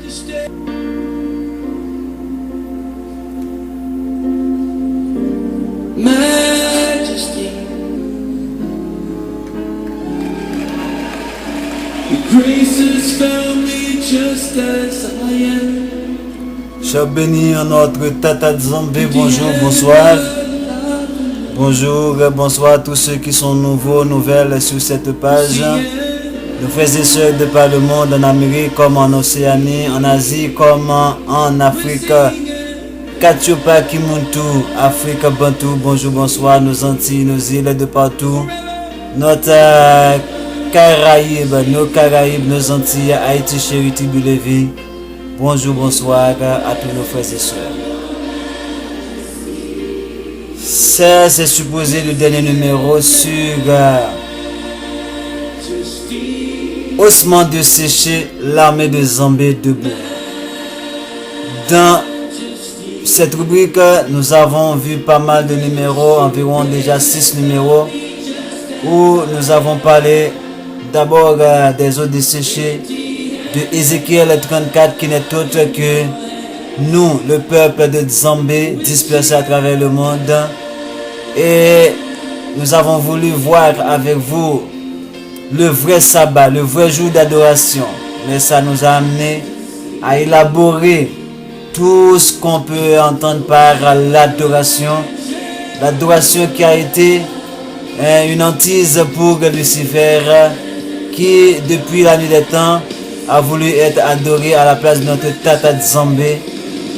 Majesty, your grace has found me just as I am. Cher béni en notre Tata Nzambe, bonjour, bonsoir. Bonjour, bonsoir à tous ceux qui sont nouveaux, nouvelles sur cette page. Nos frères et sœurs de par le monde, en Amérique comme en Océanie, en Asie comme en Afrique. Katiopa, Kimuntu, Afrique, Bantou, bonjour, bonsoir, nos Antilles, nos îles de partout. Notre Caraïbes, nos Antilles, Haïti, chérie, Tibulévi. Bonjour, bonsoir à tous nos frères et sœurs. C'est supposé le dernier numéro sur Osman de Séché, l'armée de Zambé debout. Dans cette rubrique, nous avons vu pas mal de numéros, environ déjà 6 numéros, où nous avons parlé d'abord des eaux desséchées, de Ézéchiel 34 qui n'est autre que nous, le peuple de Zambé, dispersé à travers le monde. Et nous avons voulu voir avec vous le vrai sabbat, le vrai jour d'adoration. Mais ça nous a amené à élaborer tout ce qu'on peut entendre par l'adoration. L'adoration qui a été une hantise pour Lucifer, qui depuis la nuit des temps a voulu être adoré à la place de notre Tata Nzambe.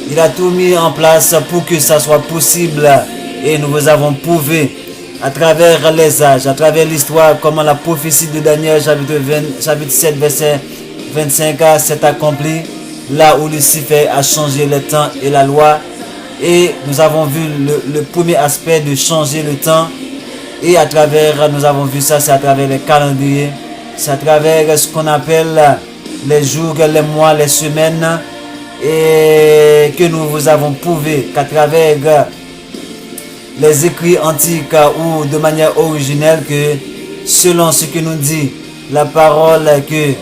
Il a tout mis en place pour que ça soit possible. Et nous vous avons prouvé à travers les âges, à travers l'histoire, comment la prophétie de Daniel chapitre 7 verset 25 s'est accomplie. Là où Lucifer a changé le temps et la loi. Et nous avons vu le premier aspect de changer le temps. Et à travers, nous avons vu ça, c'est à travers les calendriers. C'est à travers ce qu'on appelle les jours, les mois, les semaines. Et que nous vous avons prouvé qu'à travers les écrits antiques ou de manière originelle, que selon ce que nous dit la parole, que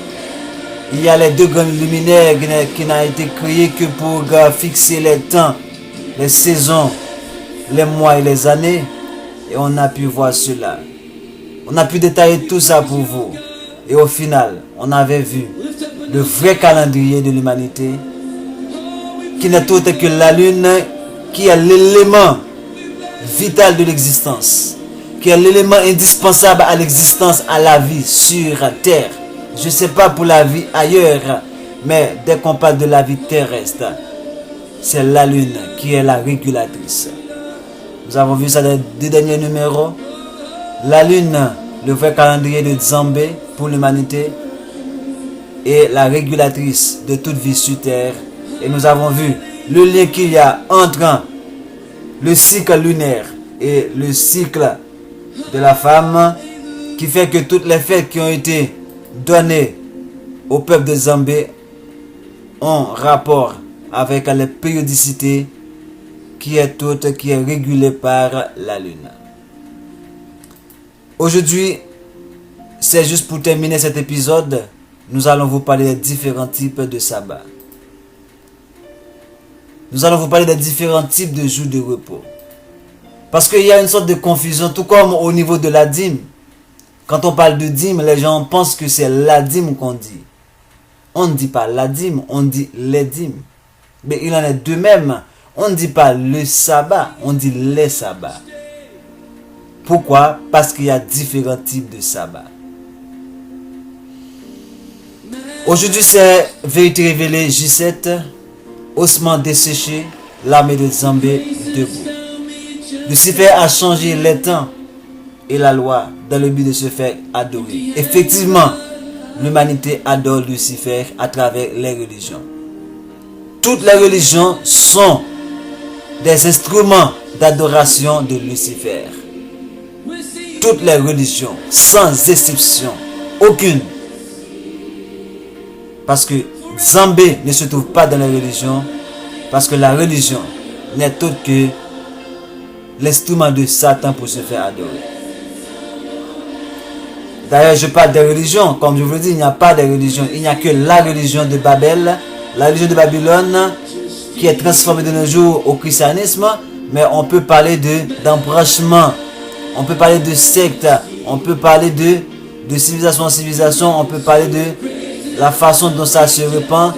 il y a les deux grands luminaires qui n'ont été créés que pour fixer les temps, les saisons, les mois et les années. Et on a pu voir cela. On a pu détailler tout ça pour vous. Et au final, on avait vu le vrai calendrier de l'humanité, qui n'est autre que la lune, qui est l'élément vital de l'existence, qui est l'élément indispensable à l'existence, à la vie sur terre. Je ne sais pas pour la vie ailleurs, mais dès qu'on parle de la vie terrestre, c'est la lune qui est la régulatrice. Nous avons vu ça dans les 2 derniers numéros. La lune, le vrai calendrier de Nzambe pour l'humanité, est la régulatrice de toute vie sur terre. Et nous avons vu le lien qu'il y a entre le cycle lunaire et le cycle de la femme, qui fait que toutes les fêtes qui ont été données au peuple de Zambé ont rapport avec la périodicité qui est régulée par la lune. Aujourd'hui, c'est juste pour terminer cet épisode, nous allons vous parler des différents types de sabbat. Nous allons vous parler des différents types de jours de repos. Parce qu'il y a une sorte de confusion, tout comme au niveau de la dîme. Quand on parle de dîme, les gens pensent que c'est la dîme qu'on dit. On ne dit pas la dîme, on dit les dîmes. Mais il en est de même. On ne dit pas le sabbat, on dit les sabbats. Pourquoi? Parce qu'il y a différents types de sabbats. Aujourd'hui, c'est Vérité Révélée J7, Osman desséché, l'armée de Zambé debout. Lucifer a changé les temps et la loi dans le but de se faire adorer. Effectivement, l'humanité adore Lucifer à travers les religions. Toutes les religions sont des instruments d'adoration de Lucifer. Toutes les religions, sans exception, aucune. Parce que Zambé ne se trouve pas dans la religion, parce que la religion n'est autre que l'instrument de Satan pour se faire adorer. D'ailleurs, je parle des religions, comme je vous le dis, il n'y a pas de religion, il n'y a que la religion de Babel, la religion de Babylone qui est transformée de nos jours au christianisme, mais on peut parler d'embranchement, on peut parler de secte, on peut parler de civilisation en civilisation, on peut parler de la façon dont ça se répand,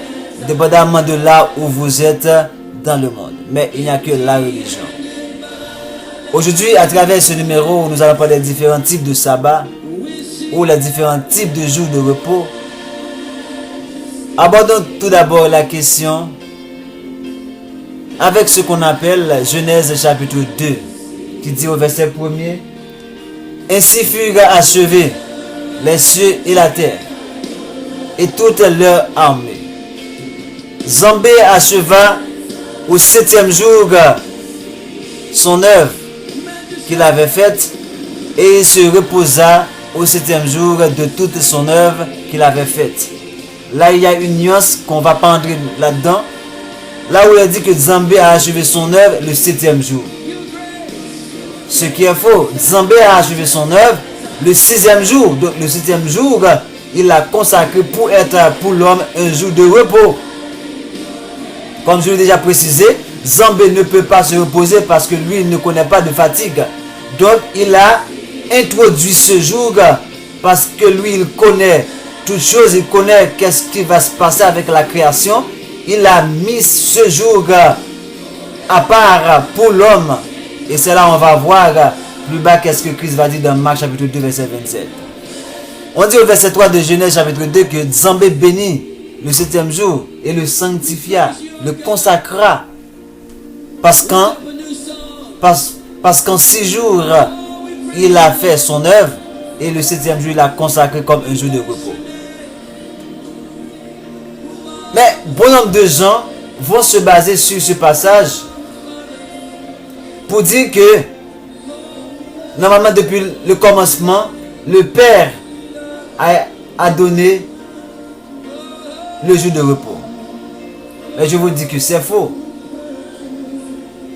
dépendamment de là où vous êtes dans le monde. Mais il n'y a que la religion. Aujourd'hui, à travers ce numéro, nous allons parler des différents types de sabbat ou les différents types de jours de repos. Abordons tout d'abord la question avec ce qu'on appelle Genèse chapitre 2, qui dit au verset 1er: Ainsi furent achevés les cieux et la terre, et toute leur armée. Zambé acheva au 7e jour son œuvre qu'il avait faite, et il se reposa au 7e jour de toute son œuvre qu'il avait faite. Là, il y a une nuance qu'on ne va pas entrer là-dedans. Là où il dit que Zambé a achevé son œuvre le 7e jour. Ce qui est faux. Zambé a achevé son œuvre le 6e jour. Donc le 7e jour, il l'a consacré pour être pour l'homme un jour de repos. Comme je l'ai déjà précisé, Zambé ne peut pas se reposer parce que lui, il ne connaît pas de fatigue. Donc il a introduit ce jour parce que lui, il connaît toutes choses, il connaît qu'est-ce qui va se passer avec la création. Il a mis ce jour à part pour l'homme. Et c'est là on va voir plus bas qu'est-ce que Christ va dire dans Marc chapitre 2 verset 27. On dit au verset 3 de Genèse chapitre 2 que Zambé bénit le 7e jour et le sanctifia, le consacra. Parce qu'en 6 jours, il a fait son œuvre et le 7e jour, il l'a consacré comme un jour de repos. Mais bon nombre de gens vont se baser sur ce passage pour dire que normalement depuis le commencement, le Père a donné le jour de repos. Mais je vous dis que c'est faux.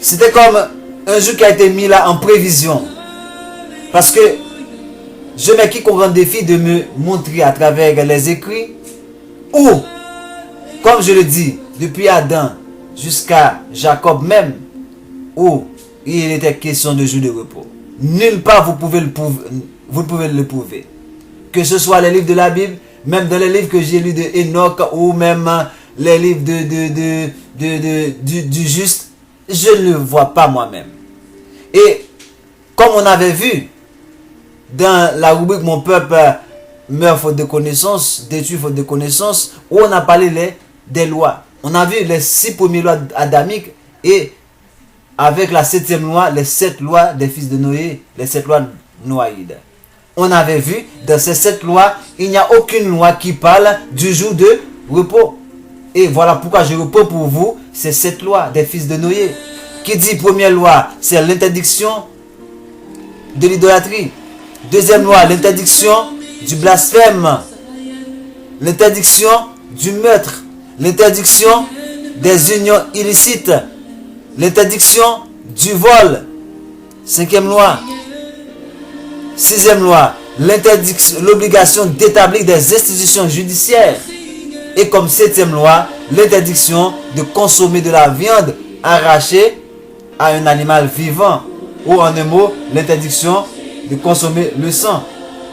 C'était comme un jour qui a été mis là en prévision. Parce que je mets quiconque en défi de me montrer à travers les écrits où, comme je le dis, depuis Adam jusqu'à Jacob même, où il était question de jour de repos. Nulle part vous pouvez le prouver. Que ce soit les livres de la Bible, même dans les livres que j'ai lus de Enoch, ou même les livres du juste, je ne le vois pas moi-même. Et comme on avait vu dans la rubrique Mon peuple meurt faute de connaissance, détruit faute de connaissance, où on a parlé des lois. On a vu les 6 premières lois adamiques et avec la 7e loi, les 7 lois des fils de Noé, les 7 lois noaïdes. On avait vu dans ces 7 lois, il n'y a aucune loi qui parle du jour de repos. Et voilà pourquoi je repose pour vous ces 7 lois des fils de Noé. Qui dit première loi, c'est l'interdiction de l'idolâtrie. Deuxième loi, l'interdiction du blasphème. L'interdiction du meurtre. L'interdiction des unions illicites. L'interdiction du vol. 5e loi. 6e loi, l'obligation d'établir des institutions judiciaires. Et comme 7e loi, l'interdiction de consommer de la viande arrachée à un animal vivant. Ou en un mot, l'interdiction de consommer le sang.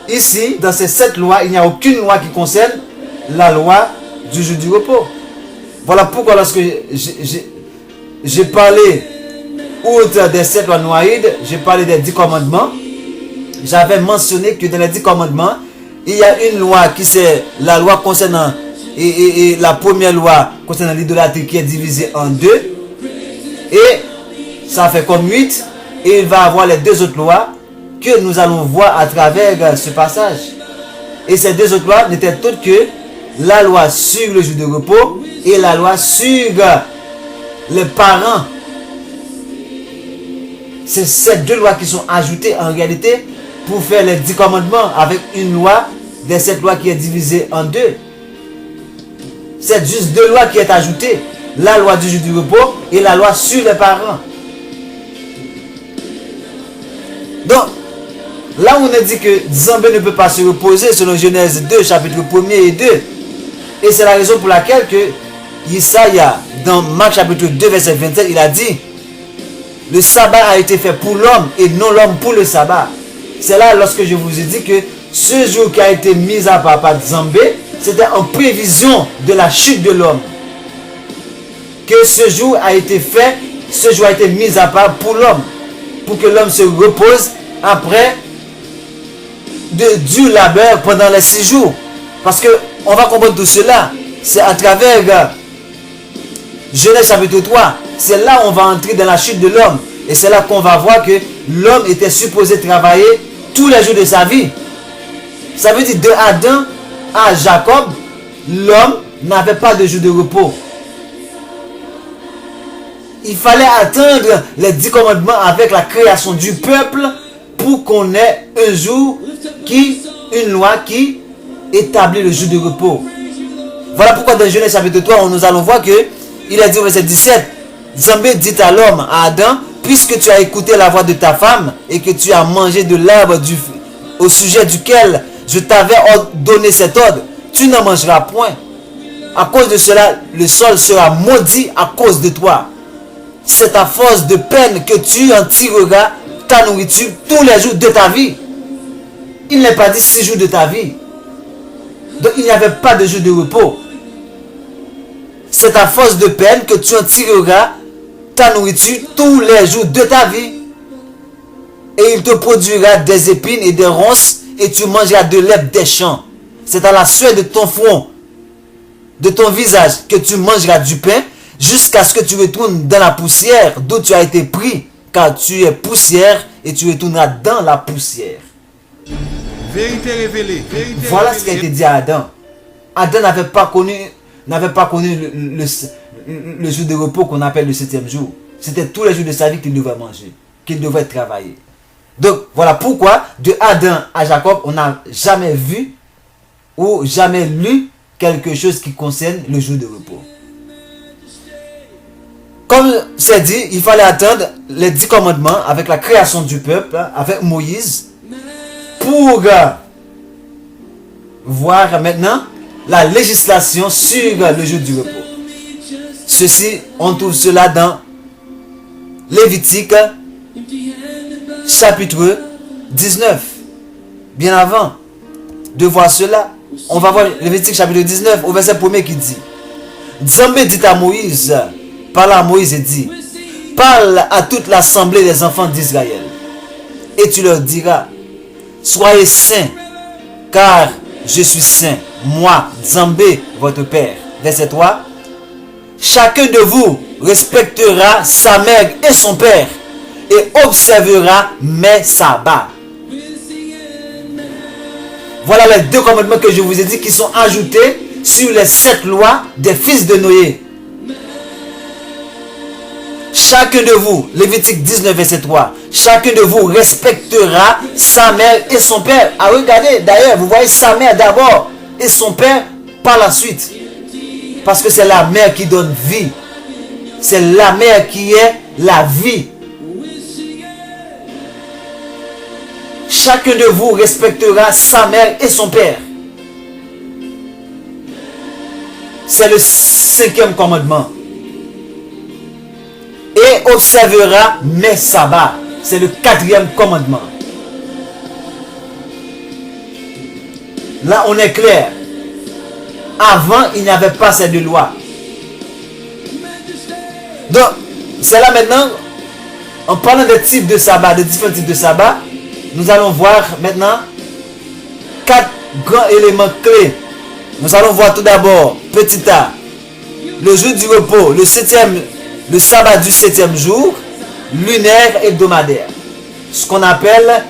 Ici, dans ces 7 lois, il n'y a aucune loi qui concerne la loi du jour du repos. Voilà pourquoi lorsque j'ai parlé, outre des 7 lois noaïdes, j'ai parlé des 10 commandements. J'avais mentionné que dans les 10 commandements, il y a une loi qui c'est la loi concernant, et la première loi concernant l'idolâtrie qui est divisée en 2. Et ça fait comme 8. Et il va avoir les 2 autres lois que nous allons voir à travers ce passage. Et ces 2 autres lois n'étaient autres que la loi sur le jour de repos et la loi sur les parents. C'est ces 2 lois qui sont ajoutées en réalité pour faire les 10 commandements avec une loi des 7 lois qui est divisée en 2. C'est juste 2 lois qui est ajoutées. La loi du jour du repos et la loi sur les parents. Donc, là où on a dit que Zambé ne peut pas se reposer selon Genèse 2, chapitre 1er et 2. Et c'est la raison pour laquelle que Isaïe, dans Marc chapitre 2, verset 27, il a dit, le sabbat a été fait pour l'homme et non l'homme pour le sabbat. C'est là lorsque je vous ai dit que ce jour qui a été mis à part par Nzambe, c'était en prévision de la chute de l'homme. Que ce jour a été fait, ce jour a été mis à part pour l'homme. Pour que l'homme se repose après de dur labeur pendant les 6 jours. Parce que on va comprendre tout cela. C'est à travers Genèse chapitre 3. C'est là où on va entrer dans la chute de l'homme. Et c'est là qu'on va voir que l'homme était supposé travailler tous les jours de sa vie. Ça veut dire de Adam à Jacob, l'homme n'avait pas de jour de repos. Il fallait attendre les 10 commandements avec la création du peuple pour qu'on ait un jour une loi qui établit le jour de repos. Voilà pourquoi dans Genèse chapitre 3, nous allons voir que il a dit au verset 17, Nzambe dit à l'homme, à Adam, puisque tu as écouté la voix de ta femme et que tu as mangé de l'arbre au sujet duquel je t'avais donné cet ordre, tu n'en mangeras point. À cause de cela, le sol sera maudit à cause de toi. C'est à force de peine que tu en tireras ta nourriture tous les jours de ta vie. Il n'est pas dit 6 jours de ta vie. Donc il n'y avait pas de jour de repos. C'est à force de peine que tu en tireras ta nourriture tous les jours de ta vie. Et il te produira des épines et des ronces et tu mangeras de l'herbe des champs. C'est à la sueur de ton front, de ton visage, que tu mangeras du pain jusqu'à ce que tu retournes dans la poussière d'où tu as été pris, car tu es poussière et tu retourneras dans la poussière. Vérité révélée. Voilà ce qui a été dit à Adam. Adam n'avait pas connu le jour de repos qu'on appelle le 7e jour. C'était tous les jours de sa vie qu'il devait manger, qu'il devait travailler. Donc voilà pourquoi de Adam à Jacob, on n'a jamais vu ou jamais lu quelque chose qui concerne le jour de repos. Comme c'est dit, il fallait attendre les 10 commandements avec la création du peuple, avec Moïse, pour voir maintenant la législation sur le jour du repos. Ceci, on trouve cela dans Lévitique chapitre 19. Bien avant de voir cela, on va voir Lévitique chapitre 19 au verset 1er qui dit, Nzambe dit à Moïse, parle à Moïse et dit, parle à toute l'assemblée des enfants d'Israël et tu leur diras, soyez saints car je suis saint, moi Nzambe votre père. Verset 3, chacun de vous respectera sa mère et son père et observera mes sabbats. Voilà les 2 commandements que je vous ai dit qui sont ajoutés sur les 7 lois des fils de Noé. Chacun de vous, Lévitique 19 verset 3, chacun de vous respectera sa mère et son père. Ah regardez, d'ailleurs, vous voyez sa mère d'abord et son père par la suite. Parce que c'est la mère qui donne vie. C'est la mère qui est la vie. Chacun de vous respectera sa mère et son père. C'est le 5e commandement. Et observera mes sabbats. C'est le 4e commandement. Là, on est clair. Avant, il n'y avait pas ces 2 lois. Donc, c'est là maintenant, en parlant des types de sabbat, de différents types de sabbat, nous allons voir maintenant 4 grands éléments clés. Nous allons voir tout d'abord, petit a, le jour du repos, le sabbat du 7e jour, lunaire hebdomadaire. Ce qu'on appelle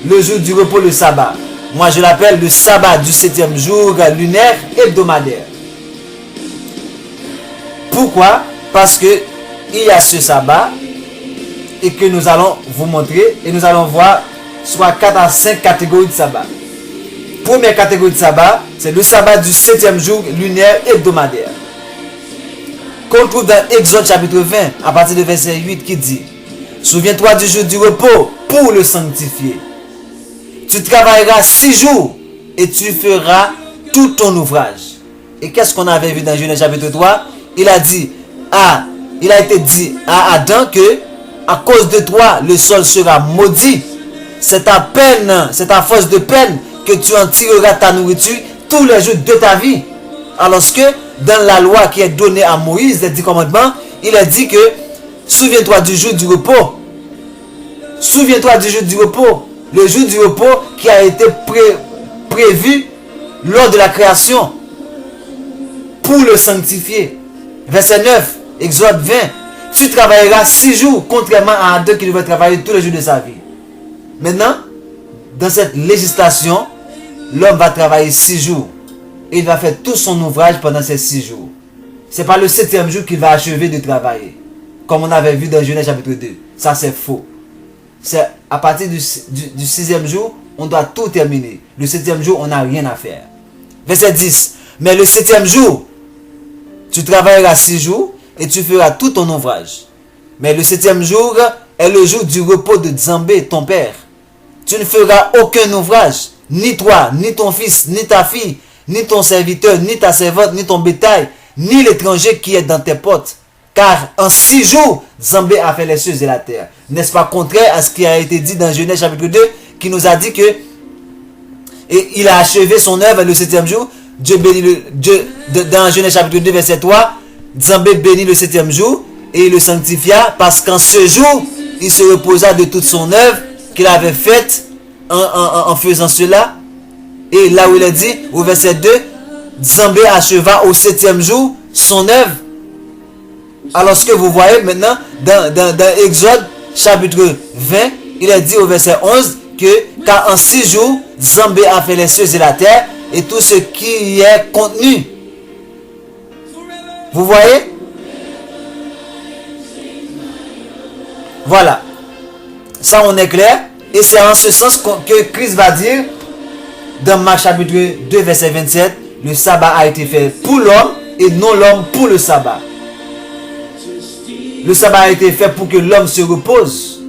le jour du repos, le sabbat. Moi, je l'appelle le sabbat du 7e jour, lunaire hebdomadaire. Pourquoi? Parce que il y a ce sabbat et que nous allons vous montrer et nous allons voir soit 4 à 5 catégories de sabbat. Première catégorie de sabbat, c'est le sabbat du 7e jour lunaire hebdomadaire. Qu'on trouve dans Exode chapitre 20 à partir du verset 8 qui dit, souviens-toi du jour du repos pour le sanctifier. Tu travailleras 6 jours et tu feras tout ton ouvrage. Et qu'est-ce qu'on avait vu dans Genèse chapitre 3? il a été dit à Adam que à cause de toi, le sol sera maudit. C'est à force de peine que tu en tireras ta nourriture tous les jours de ta vie. Alors que dans la loi qui est donnée à Moïse, les 10 commandements, il a dit que souviens-toi du jour du repos. Souviens-toi du jour du repos. Le jour du repos qui a été prévu lors de la création pour le sanctifier. Verset 9, Exode 20. Tu travailleras 6 jours, contrairement à Adam qui devait travailler tous les jours de sa vie. Maintenant, dans cette législation, l'homme va travailler 6 jours. Et il va faire tout son ouvrage pendant ces 6 jours. Ce n'est pas le 7e jour qu'il va achever de travailler. Comme on avait vu dans Genèse chapitre 2. Ça, c'est faux. C'est à partir du 6e jour, on doit tout terminer. Le 7e jour, on n'a rien à faire. Verset 10. Mais le 7e jour, tu travailleras 6 jours et tu feras tout ton ouvrage. Mais le 7e jour est le jour du repos de Nzambé, ton père. Tu ne feras aucun ouvrage, ni toi, ni ton fils, ni ta fille, ni ton serviteur, ni ta servante, ni ton bétail, ni l'étranger qui est dans tes portes. Car en 6 jours, Nzambé a fait les cieux et la terre. N'est-ce pas contraire à ce qui a été dit dans Genèse chapitre 2, qui nous a dit que et il a achevé son œuvre le 7e jour. Dieu bénit dans Genèse chapitre 2 verset 3, Nzambé bénit le 7e jour et il le sanctifia parce qu'en ce jour, il se reposa de toute son œuvre qu'il avait faite en faisant cela. Et là où il est dit, au verset 2, Nzambé acheva au 7e jour son œuvre. Alors ce que vous voyez maintenant, dans Exode chapitre 20, il est dit au verset 11 que car en 6 jours, Nzambé a fait les cieux et la terre et tout ce qui y est contenu. Vous voyez? Voilà. Ça on est clair. Et c'est en ce sens que Christ va dire dans Marc chapitre 2 verset 27, le sabbat a été fait pour l'homme et non l'homme pour le sabbat. Le sabbat a été fait pour que l'homme se repose.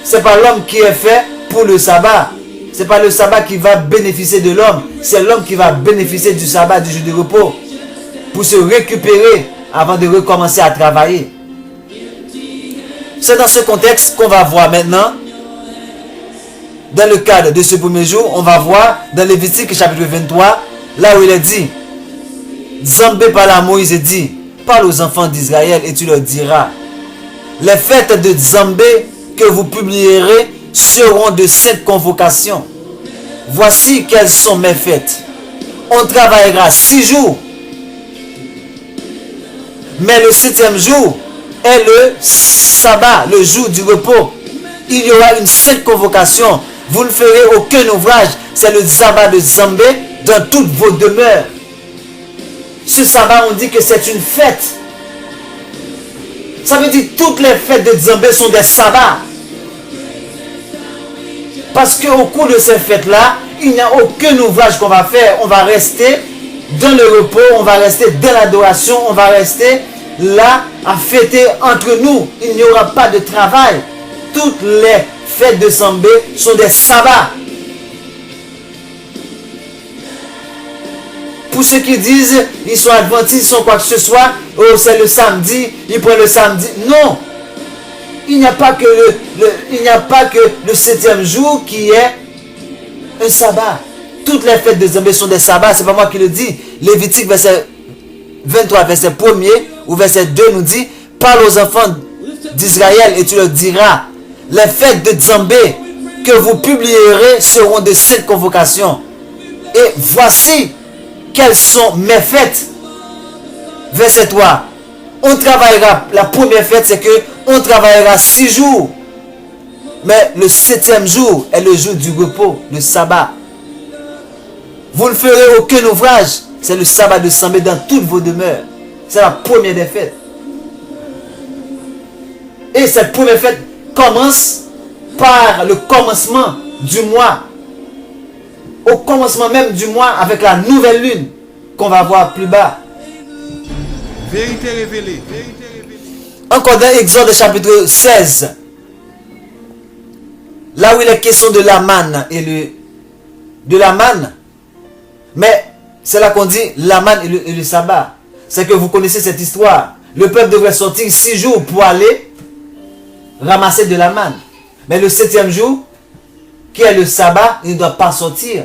C'est pas l'homme qui est fait pour le sabbat. C'est pas le sabbat qui va bénéficier de l'homme. C'est l'homme qui va bénéficier du sabbat, du jour de repos. Pour se récupérer avant de recommencer à travailler. C'est dans ce contexte qu'on va voir maintenant. Dans le cadre de ce premier jour, on va voir dans Lévitique chapitre 23, là où il est dit, Nzambé parla à Moïse et dit, parle aux enfants d'Israël et tu leur diras, les fêtes de Nzambé que vous publierez seront de cette convocation. Voici quelles sont mes fêtes. On travaillera 6 jours. Mais le 7e jour est le sabbat, le jour du repos. Il y aura une sainte convocation. Vous ne ferez aucun ouvrage. C'est le sabbat de Nzambé dans toutes vos demeures. Ce sabbat, on dit que c'est une fête. Ça veut dire que toutes les fêtes de Nzambé sont des sabbats. Parce qu'au cours de ces fêtes-là, il n'y a aucun ouvrage qu'on va faire. On va rester dans le repos, on va rester dans l'adoration, on va rester là à fêter entre nous. Il n'y aura pas de travail. Toutes les fêtes de Nzambé sont des sabbats. Pour ceux qui disent ils sont adventistes, ils sont quoi que ce soit, oh c'est le samedi, ils prennent le samedi. Non! Il n'y a pas que le 7e jour qui est un sabbat. Toutes les fêtes de Nzambé sont des sabbats. C'est pas moi qui le dis. Lévitique verset 23, verset 1er ou verset 2 nous dit, parle aux enfants d'Israël et tu leur diras, les fêtes de Nzambé que vous publierez seront de cette convocation. Et voici quelles sont mes fêtes. Verset 3. On travaillera, la première fête c'est que on travaillera 6 jours. Mais le 7e jour est le jour du repos, le sabbat. Vous ne ferez aucun ouvrage. C'est le sabbat de Nzambé dans toutes vos demeures. C'est la première des fêtes. Et cette première fête commence par le commencement du mois. Au commencement même du mois avec la nouvelle lune qu'on va voir plus bas. Vérité révélée. Encore dans Exode chapitre 16. Là où il est question de la manne et de la manne. Mais c'est là qu'on dit la manne et le sabbat. c'est que vous connaissez cette histoire. Le peuple devrait sortir 6 jours pour aller ramasser de la manne. Mais le 7e jour, qui est le sabbat, il ne doit pas sortir.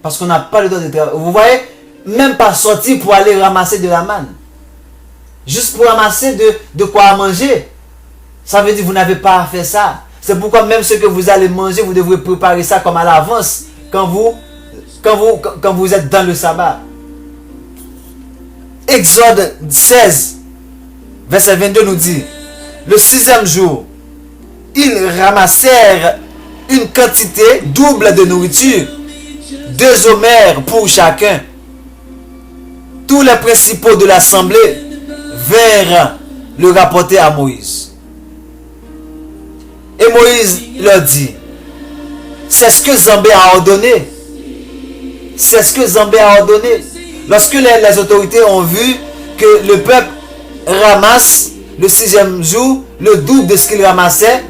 Parce qu'on n'a pas le droit de travailler. Vous voyez, même pas sortir pour aller ramasser de la manne. Juste pour ramasser de quoi manger. Ça veut dire que vous n'avez pas à faire ça. C'est pourquoi même ce que vous allez manger, vous devrez préparer ça comme à l'avance quand vous êtes dans le sabbat. Exode 16, verset 22 nous dit, le 6e jour, ils ramassèrent une quantité double de nourriture, 2 homères pour chacun. Tous les principaux de l'assemblée vinrent le rapporter à Moïse. Et Moïse leur dit, c'est ce que Zambé a ordonné. C'est ce que Zambé a ordonné. Lorsque les autorités ont vu que le peuple ramasse le 6e jour le double de ce qu'il ramassait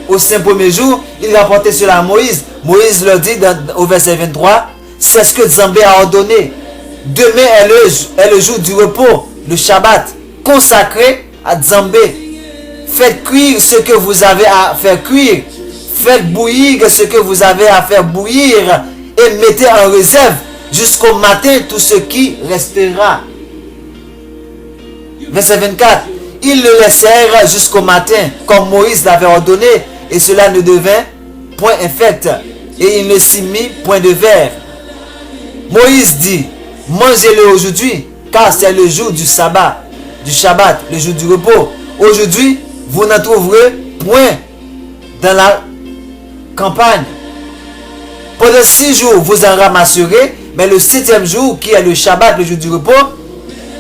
au 5 premiers jours, il rapportait cela à Moïse. Moïse leur dit au verset 23, c'est ce que Zambé a ordonné. Demain est le jour du repos, le Shabbat, consacré à Zambé. Faites cuire ce que vous avez à faire cuire. Faites bouillir ce que vous avez à faire bouillir. Et mettez en réserve jusqu'au matin tout ce qui restera. Verset 24. Ils le laissèrent jusqu'au matin, comme Moïse l'avait ordonné, et cela ne devint point infect, et il ne s'y mit point de verre. Moïse dit, mangez-le aujourd'hui, car c'est le jour du sabbat, du Shabbat, le jour du repos. Aujourd'hui, vous n'en trouverez point dans la campagne. Pendant 6 jours, vous en ramasserez, mais le 7e jour, qui est le Shabbat, le jour du repos,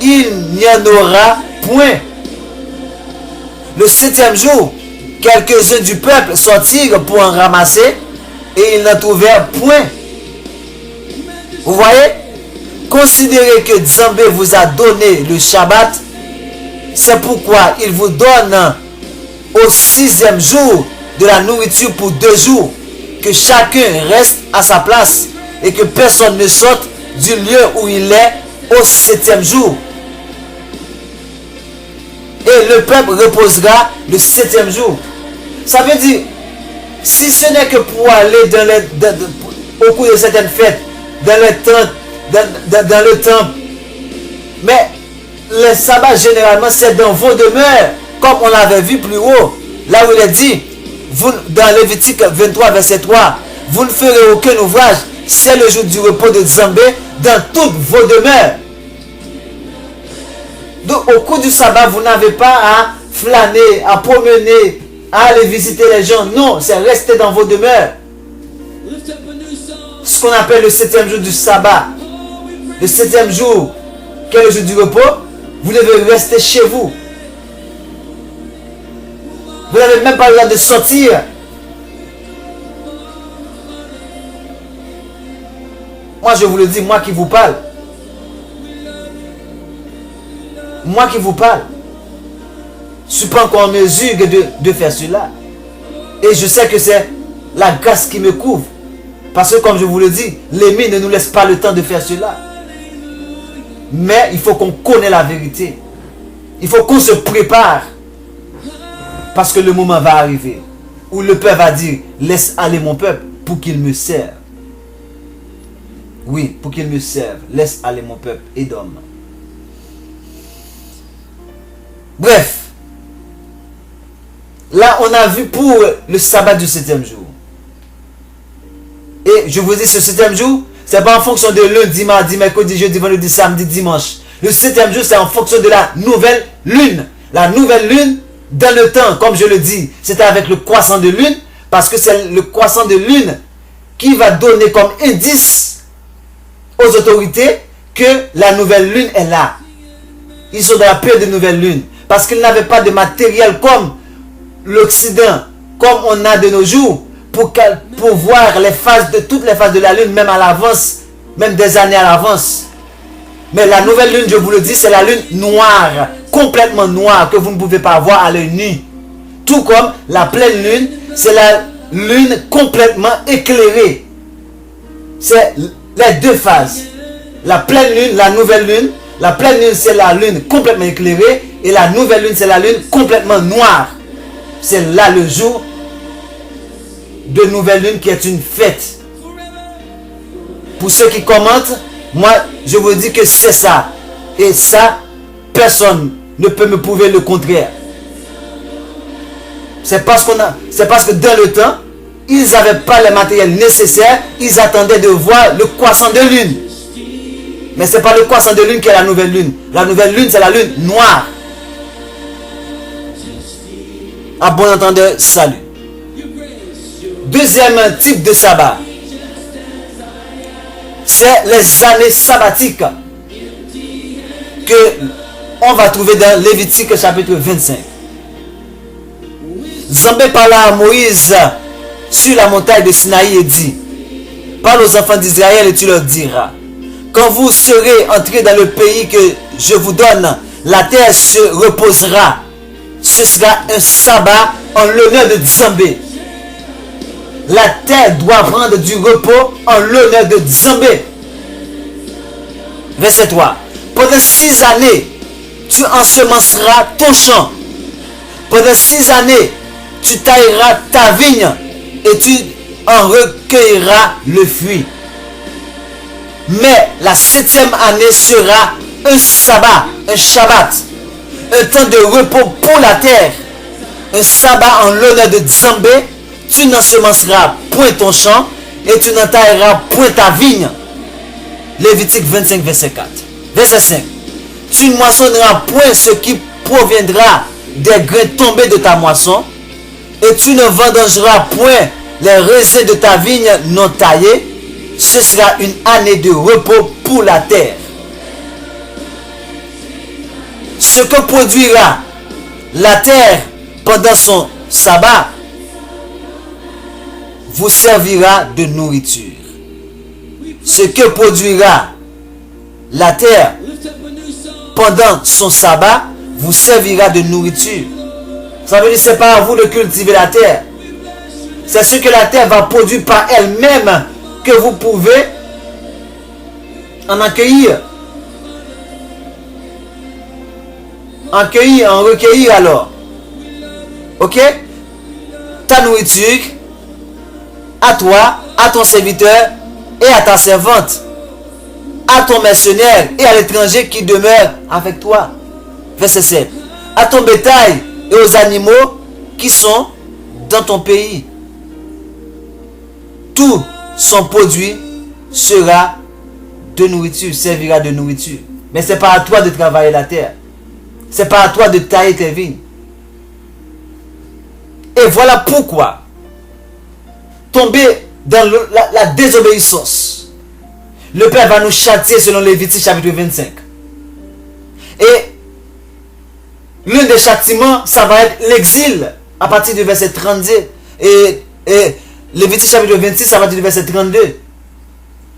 il n'y en aura point. Le 7e jour, quelques-uns du peuple sortirent pour en ramasser, et ils n'en trouvèrent point. Vous voyez? Considérez que Zambé vous a donné le Shabbat, c'est pourquoi il vous donne au 6e jour de la nourriture pour 2 jours, que chacun reste à sa place et que personne ne sorte du lieu où il est au 7e jour. Et le peuple reposera le 7e jour. Ça veut dire, si ce n'est que pour aller au cours de certaines fêtes, dans le temple, mais le sabbat généralement c'est dans vos demeures, comme on l'avait vu plus haut, là où il est dit, dans Lévitique 23 verset 3, vous ne ferez aucun ouvrage, c'est le jour du repos de Zambé dans toutes vos demeures. Donc au cours du sabbat, vous n'avez pas à flâner, à promener, à aller visiter les gens. Non, c'est rester dans vos demeures. Ce qu'on appelle le 7e jour du sabbat, le 7e jour, qui est le jour du repos, vous devez rester chez vous. Vous n'avez même pas le droit de sortir. Moi je vous le dis, moi qui vous parle. Moi qui vous parle. Je ne suis pas encore en mesure de faire cela. Et je sais que c'est la grâce qui me couvre. Parce que comme je vous le dis, l'ennemi ne nous laisse pas le temps de faire cela. Mais il faut qu'on connaisse la vérité. Il faut qu'on se prépare. Parce que le moment va arriver où le peuple va dire, laisse aller mon peuple pour qu'il me serve. Oui, pour qu'il me serve. Laisse aller mon peuple, Édom. Bref. Là, on a vu pour le sabbat du 7e jour. Et je vous dis, ce 7e jour, c'est pas en fonction de lundi, mardi, mercredi, jeudi, vendredi, samedi, dimanche. Le 7e jour, c'est en fonction de la nouvelle lune. La nouvelle lune, dans le temps, comme je le dis, c'était avec le croissant de lune, parce que c'est le croissant de lune qui va donner comme indice aux autorités que la nouvelle lune est là. Ils sont dans la période de nouvelle lune, parce qu'ils n'avaient pas de matériel comme l'Occident, comme on a de nos jours, pour voir les phases toutes les phases de la lune, même à l'avance, même des années à l'avance. Mais la nouvelle lune, je vous le dis, c'est la lune noire, complètement noire, que vous ne pouvez pas voir à l'œil nu. Tout comme la pleine lune, c'est la lune complètement éclairée. C'est les deux phases. La pleine lune, la nouvelle lune, La pleine lune, c'est la lune complètement éclairée. Et la nouvelle lune, c'est la lune complètement noire. C'est là le jour de nouvelle lune qui est une fête. Pour ceux qui commentent, moi, je vous dis que c'est ça. Et ça, personne ne peut me prouver le contraire. C'est parce que dans le temps, ils n'avaient pas le matériel nécessaire. Ils attendaient de voir le croissant de lune. Mais ce n'est pas le croissant de lune qui est la nouvelle lune. La nouvelle lune, c'est la lune noire. À bon entendeur, salut. Deuxième type de sabbat, c'est les années sabbatiques que on va trouver dans Lévitique chapitre 25. Zambé parla à Moïse sur la montagne de Sinaï et dit: parle aux enfants d'Israël et tu leur diras, quand vous serez entrés dans le pays que je vous donne, la terre se reposera. Ce sera un sabbat en l'honneur de Dzambé. La terre doit rendre du repos en l'honneur de Dzambé. Verset 3. Pendant 6 années, tu ensemenceras ton champ. Pendant 6 années, tu tailleras ta vigne et tu en recueilleras le fruit. Mais la 7e année sera un sabbat, un Shabbat, un temps de repos pour la terre, un sabbat en l'honneur de Dzambé. Tu n'ensemenceras point ton champ et tu n'entailleras point ta vigne. Lévitique 25, verset 4. Verset 5. Tu ne moissonneras point ce qui proviendra des grains tombés de ta moisson et tu ne vendangeras point les raisins de ta vigne non taillés. Ce sera une année de repos pour la terre. Ce que produira la terre pendant son sabbat vous servira de nourriture. Ce que produira la terre pendant son sabbat vous servira de nourriture. Ça veut dire que ce n'est pas à vous de cultiver la terre. C'est ce que la terre va produire par elle-même que vous pouvez en accueillir. En recueillir alors. Ok? Ta nourriture à toi, à ton serviteur et à ta servante, à ton mercenaire et à l'étranger qui demeure avec toi. Verset 7. À ton bétail et aux animaux qui sont dans ton pays. Tout son produit sera de nourriture, servira de nourriture. Mais ce n'est pas à toi de travailler la terre. Ce n'est pas à toi de tailler tes vignes. Et voilà pourquoi tomber dans la désobéissance, le Père va nous châtier selon Lévitique chapitre 25. Et l'un des châtiments, ça va être l'exil à partir du verset 32. Et Lévitique chapitre 26, ça va être du verset 32.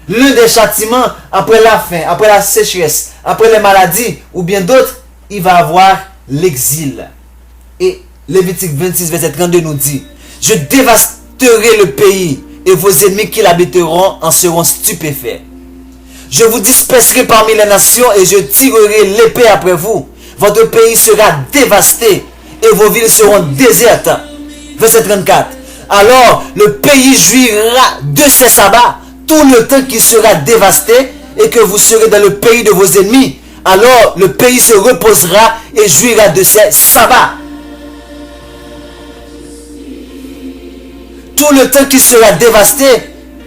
L'un des châtiments, après la faim, après la sécheresse, après les maladies ou bien d'autres, il va avoir l'exil. Et Lévitique 26, verset 32 nous dit: je dévasterai le pays et vos ennemis qui l'habiteront en seront stupéfaits. Je vous disperserai parmi les nations et je tirerai l'épée après vous. Votre pays sera dévasté et vos villes seront désertes. Verset 34. Alors le pays jouira de ses sabbats tout le temps qu'il sera dévasté et que vous serez dans le pays de vos ennemis. Alors le pays se reposera et jouira de ses sabbats. Tout le temps qu'il sera dévasté,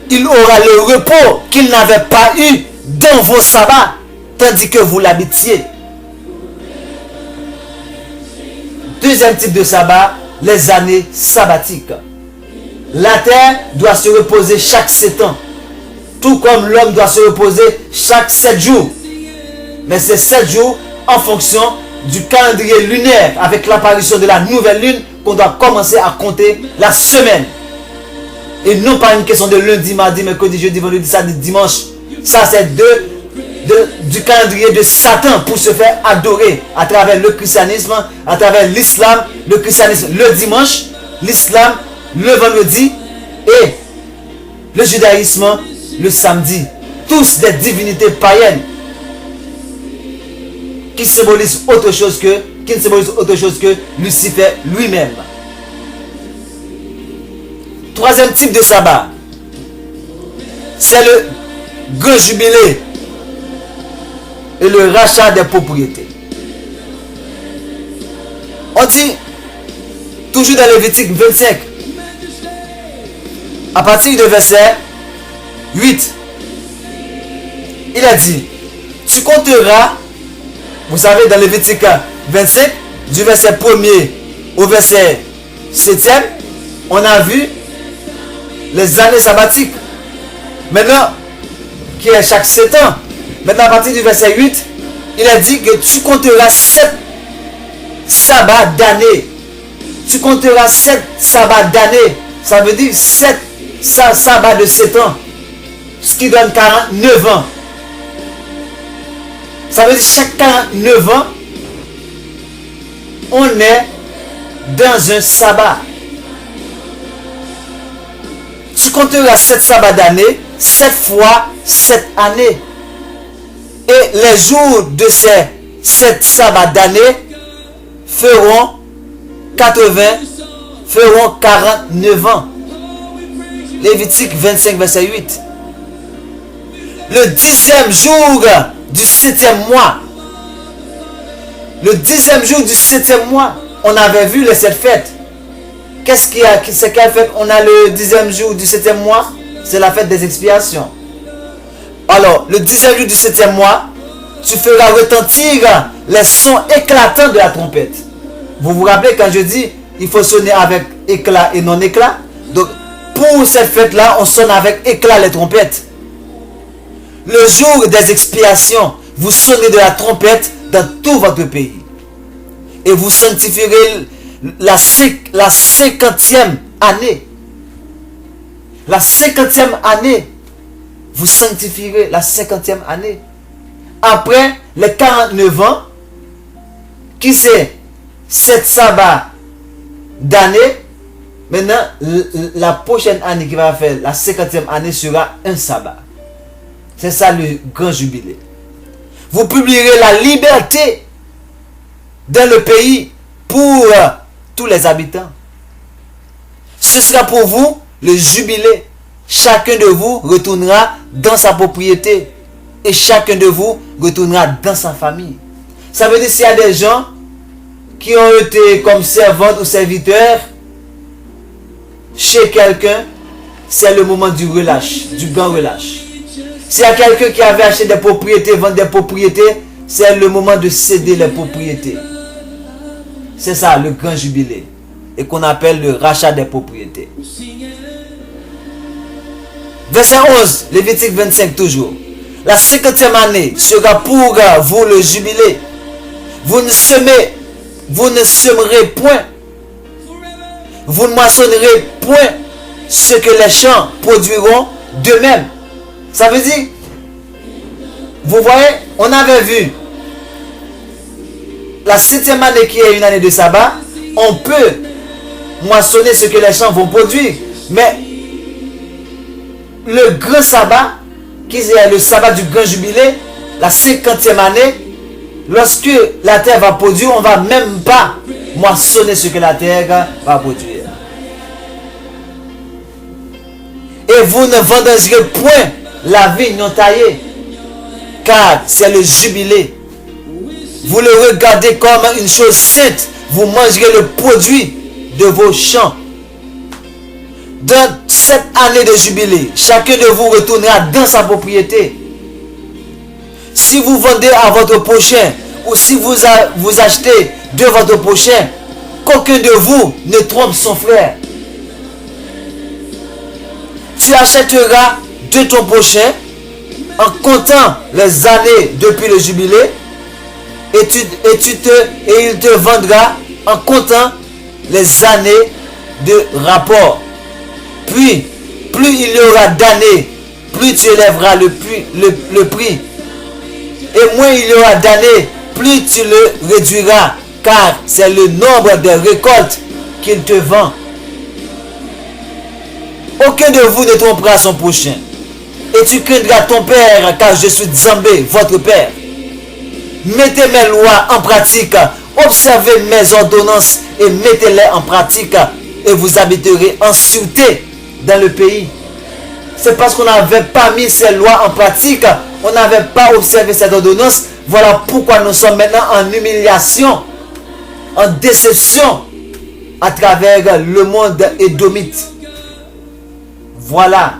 il aura le repos qu'il n'avait pas eu dans vos sabbats, tandis que vous l'habitiez. Deuxième type de sabbat, les années sabbatiques. La terre doit se reposer chaque 7 ans, tout comme l'homme doit se reposer chaque 7 jours. Mais c'est 7 jours en fonction du calendrier lunaire, avec l'apparition de la nouvelle lune, qu'on doit commencer à compter la semaine. Et non pas une question de lundi, mardi, mercredi, jeudi, vendredi, samedi, dimanche. Ça c'est du calendrier de Satan pour se faire adorer à travers le christianisme, à travers l'islam, le christianisme le dimanche, l'islam le vendredi et le judaïsme le samedi. Tous des divinités païennes. qui ne symbolise autre chose que Lucifer lui-même. Troisième type de sabbat, c'est le grand jubilé et le rachat des propriétés. On dit, toujours dans Lévitique 25, à partir du verset 8, il a dit, tu compteras, vous savez, dans Lévitique 25, du verset 1er au verset 7e, on a vu les années sabbatiques. Maintenant, qui est chaque 7 ans. Maintenant, à partir du verset 8, il a dit que tu compteras 7 sabbats d'année. Tu compteras 7 sabbats d'année. Ça veut dire 7 sabbats de 7 ans. Ce qui donne 49 ans. Ça veut dire chaque 49 ans, on est dans un sabbat. Tu compteras 7 sabbats d'année, 7 fois 7 années. Et les jours de ces 7 sabbats d'année feront 49 ans. Lévitique 25, verset 8. Le 10e jour du 7e mois. Le 10e jour du 7e mois, on avait vu les 7 fêtes. Qu'est-ce qu'il y a? C'est quelle fête? On a le 10e jour du 7e mois. C'est la fête des expiations. Alors, le 10e jour du 7e mois, tu feras retentir les sons éclatants de la trompette. Vous vous rappelez quand je dis il faut sonner avec éclat et non éclat? Donc, pour cette fête-là, on sonne avec éclat les trompettes. Le jour des expiations, vous sonnez de la trompette dans tout votre pays. Et vous sanctifierez la 50e année. La 50e année. Vous sanctifierez la 50e année. Après les 49 ans, qui c'est 7 sabbats d'année. Maintenant, la prochaine année qui va faire, la 50e année, sera un sabbat. C'est ça le grand jubilé. Vous publierez la liberté dans le pays pour tous les habitants. Ce sera pour vous le jubilé. Chacun de vous retournera dans sa propriété. Et chacun de vous retournera dans sa famille. Ça veut dire s'il y a des gens qui ont été comme servantes ou serviteurs chez quelqu'un, c'est le moment du relâche, du grand relâche. S'il y a quelqu'un qui avait acheté des propriétés, vendu des propriétés, c'est le moment de céder les propriétés. C'est ça le grand jubilé. Et qu'on appelle le rachat des propriétés. Verset 11, Lévitique 25 toujours. La 50e année sera pour vous le jubilé. Vous ne semerez point. Vous ne moissonnerez point ce que les champs produiront d'eux-mêmes. Ça veut dire, vous voyez, on avait vu la 7e année qui est une année de sabbat, on peut moissonner ce que les champs vont produire. Mais le grand sabbat, qui est le sabbat du grand jubilé, la 50e année, lorsque la terre va produire, on ne va même pas moissonner ce que la terre va produire. Et vous ne vendangerez point la vigne non taillée, car c'est le jubilé. Vous le regardez comme une chose sainte. Vous mangerez le produit de vos champs. Dans cette année de jubilé, chacun de vous retournera dans sa propriété. Si vous vendez à votre prochain, ou si vous achetez de votre prochain, qu'aucun de vous ne trompe son frère. Tu achèteras de ton prochain en comptant les années depuis le jubilé, et il te vendra en comptant les années de rapport. Puis, plus il y aura d'années, plus tu élèveras le prix. Et moins il y aura d'années, plus tu le réduiras, car c'est le nombre des récoltes qu'il te vend. Aucun de vous ne trompera son prochain. Et tu craindras ton père, car je suis Nzambé, votre père. mettez mes lois en pratique, observez mes ordonnances et mettez-les en pratique, et vous habiterez en sûreté dans le pays. C'est parce qu'on n'avait pas mis ces lois en pratique, on n'avait pas observé cette ordonnance. Voilà pourquoi nous sommes maintenant en humiliation, en déception à travers le monde édomite. Voilà,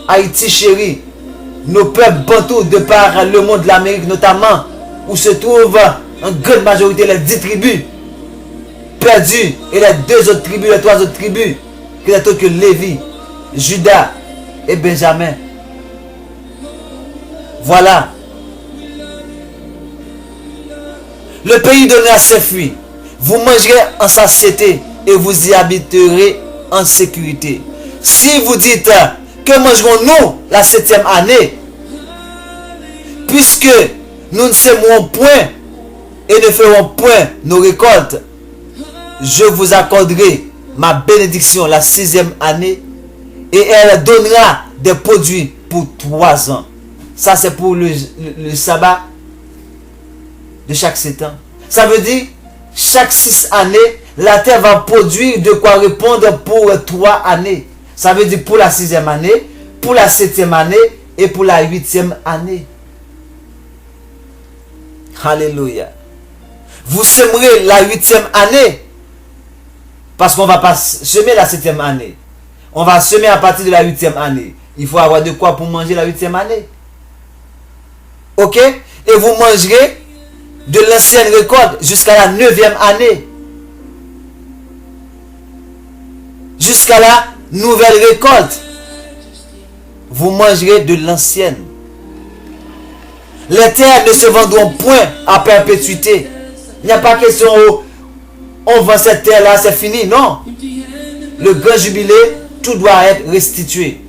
Haïti chérie, nos peuples bantous de par le monde de l'Amérique notamment, où se trouvent en grande majorité les 10 tribus perdues et les 2 autres tribus, les 3 autres tribus, qui n'est autre que Lévi, Judas et Benjamin. Voilà. Le pays donnera ses fruits. Vous mangerez en satiété et vous y habiterez en sécurité. Si vous dites que mangerons-nous la 7e année, puisque nous ne sèmerons point et ne ferons point nos récoltes, je vous accorderai ma bénédiction la 6e année et elle donnera des produits pour 3 ans. Ça c'est pour le sabbat de chaque 7 ans. Ça veut dire chaque 6 années, la terre va produire de quoi répondre pour 3 années. Ça veut dire pour la 6e année, pour la 7e année et pour la 8e année. Alléluia. Vous semerez la 8e année parce qu'on ne va pas semer la 7e année. On va semer à partir de la 8e année. Il faut avoir de quoi pour manger la 8e année. Ok? Et vous mangerez de l'ancienne récolte jusqu'à la 9e année. Jusqu'à la nouvelle récolte. Vous mangerez de l'ancienne. Les terres ne se vendront point à perpétuité. Il n'y a pas question où on vend cette terre-là, c'est fini. Non. Le grand jubilé, tout doit être restitué.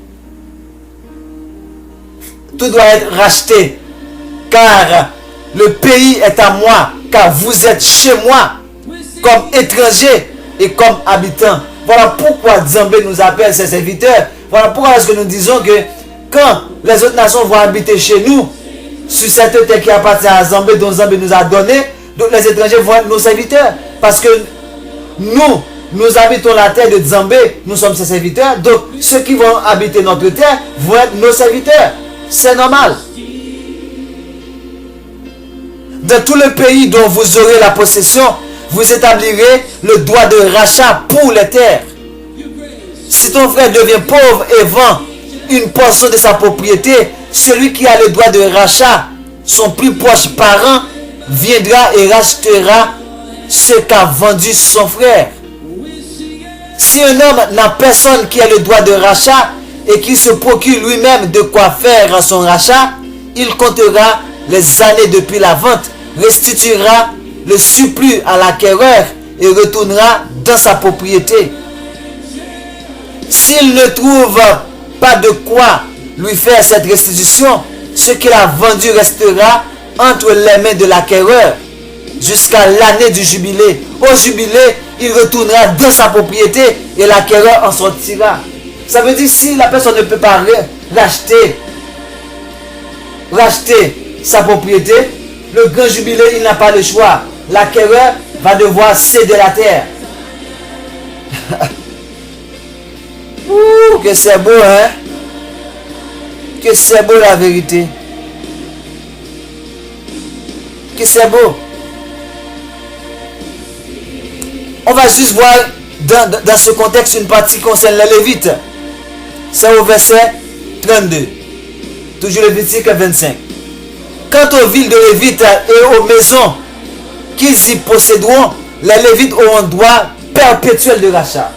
Tout doit être racheté. Car le pays est à moi. Car vous êtes chez moi. Comme étrangers et comme habitants. Voilà pourquoi Nzambe nous appelle ses serviteurs. Voilà pourquoi est-ce que nous disons que quand les autres nations vont habiter chez nous, sur cette terre qui appartient à Nzambe, dont Nzambe nous a donné, donc les étrangers vont être nos serviteurs. Parce que nous habitons la terre de Nzambe, nous sommes ses serviteurs. Donc ceux qui vont habiter notre terre vont être nos serviteurs. C'est normal. Dans tout le pays dont vous aurez la possession, vous établirez le droit de rachat pour les terres. Si ton frère devient pauvre et vend une portion de sa propriété, celui qui a le droit de rachat, son plus proche parent, viendra et rachètera ce qu'a vendu son frère. Si un homme n'a personne qui a le droit de rachat et qui se procure lui-même de quoi faire son rachat, il comptera les années depuis la vente, restituera le surplus à l'acquéreur et retournera dans sa propriété. S'il ne trouve pas de quoi lui faire cette restitution, ce qu'il a vendu restera entre les mains de l'acquéreur jusqu'à l'année du jubilé. Au jubilé, il retournera dans sa propriété et l'acquéreur en sortira. Ça veut dire si la personne ne peut pas racheter sa propriété, le grand jubilé, il n'a pas le choix. L'acquéreur va devoir céder la terre. Ouh, que c'est beau, hein? Que c'est beau la vérité. Que c'est beau. On va juste voir dans ce contexte une partie qui concerne les Lévites. C'est au verset 32. Toujours Lévitique 25. Quant aux villes de Lévites et aux maisons qu'ils y posséderont, les Lévites auront droit perpétuel de rachat.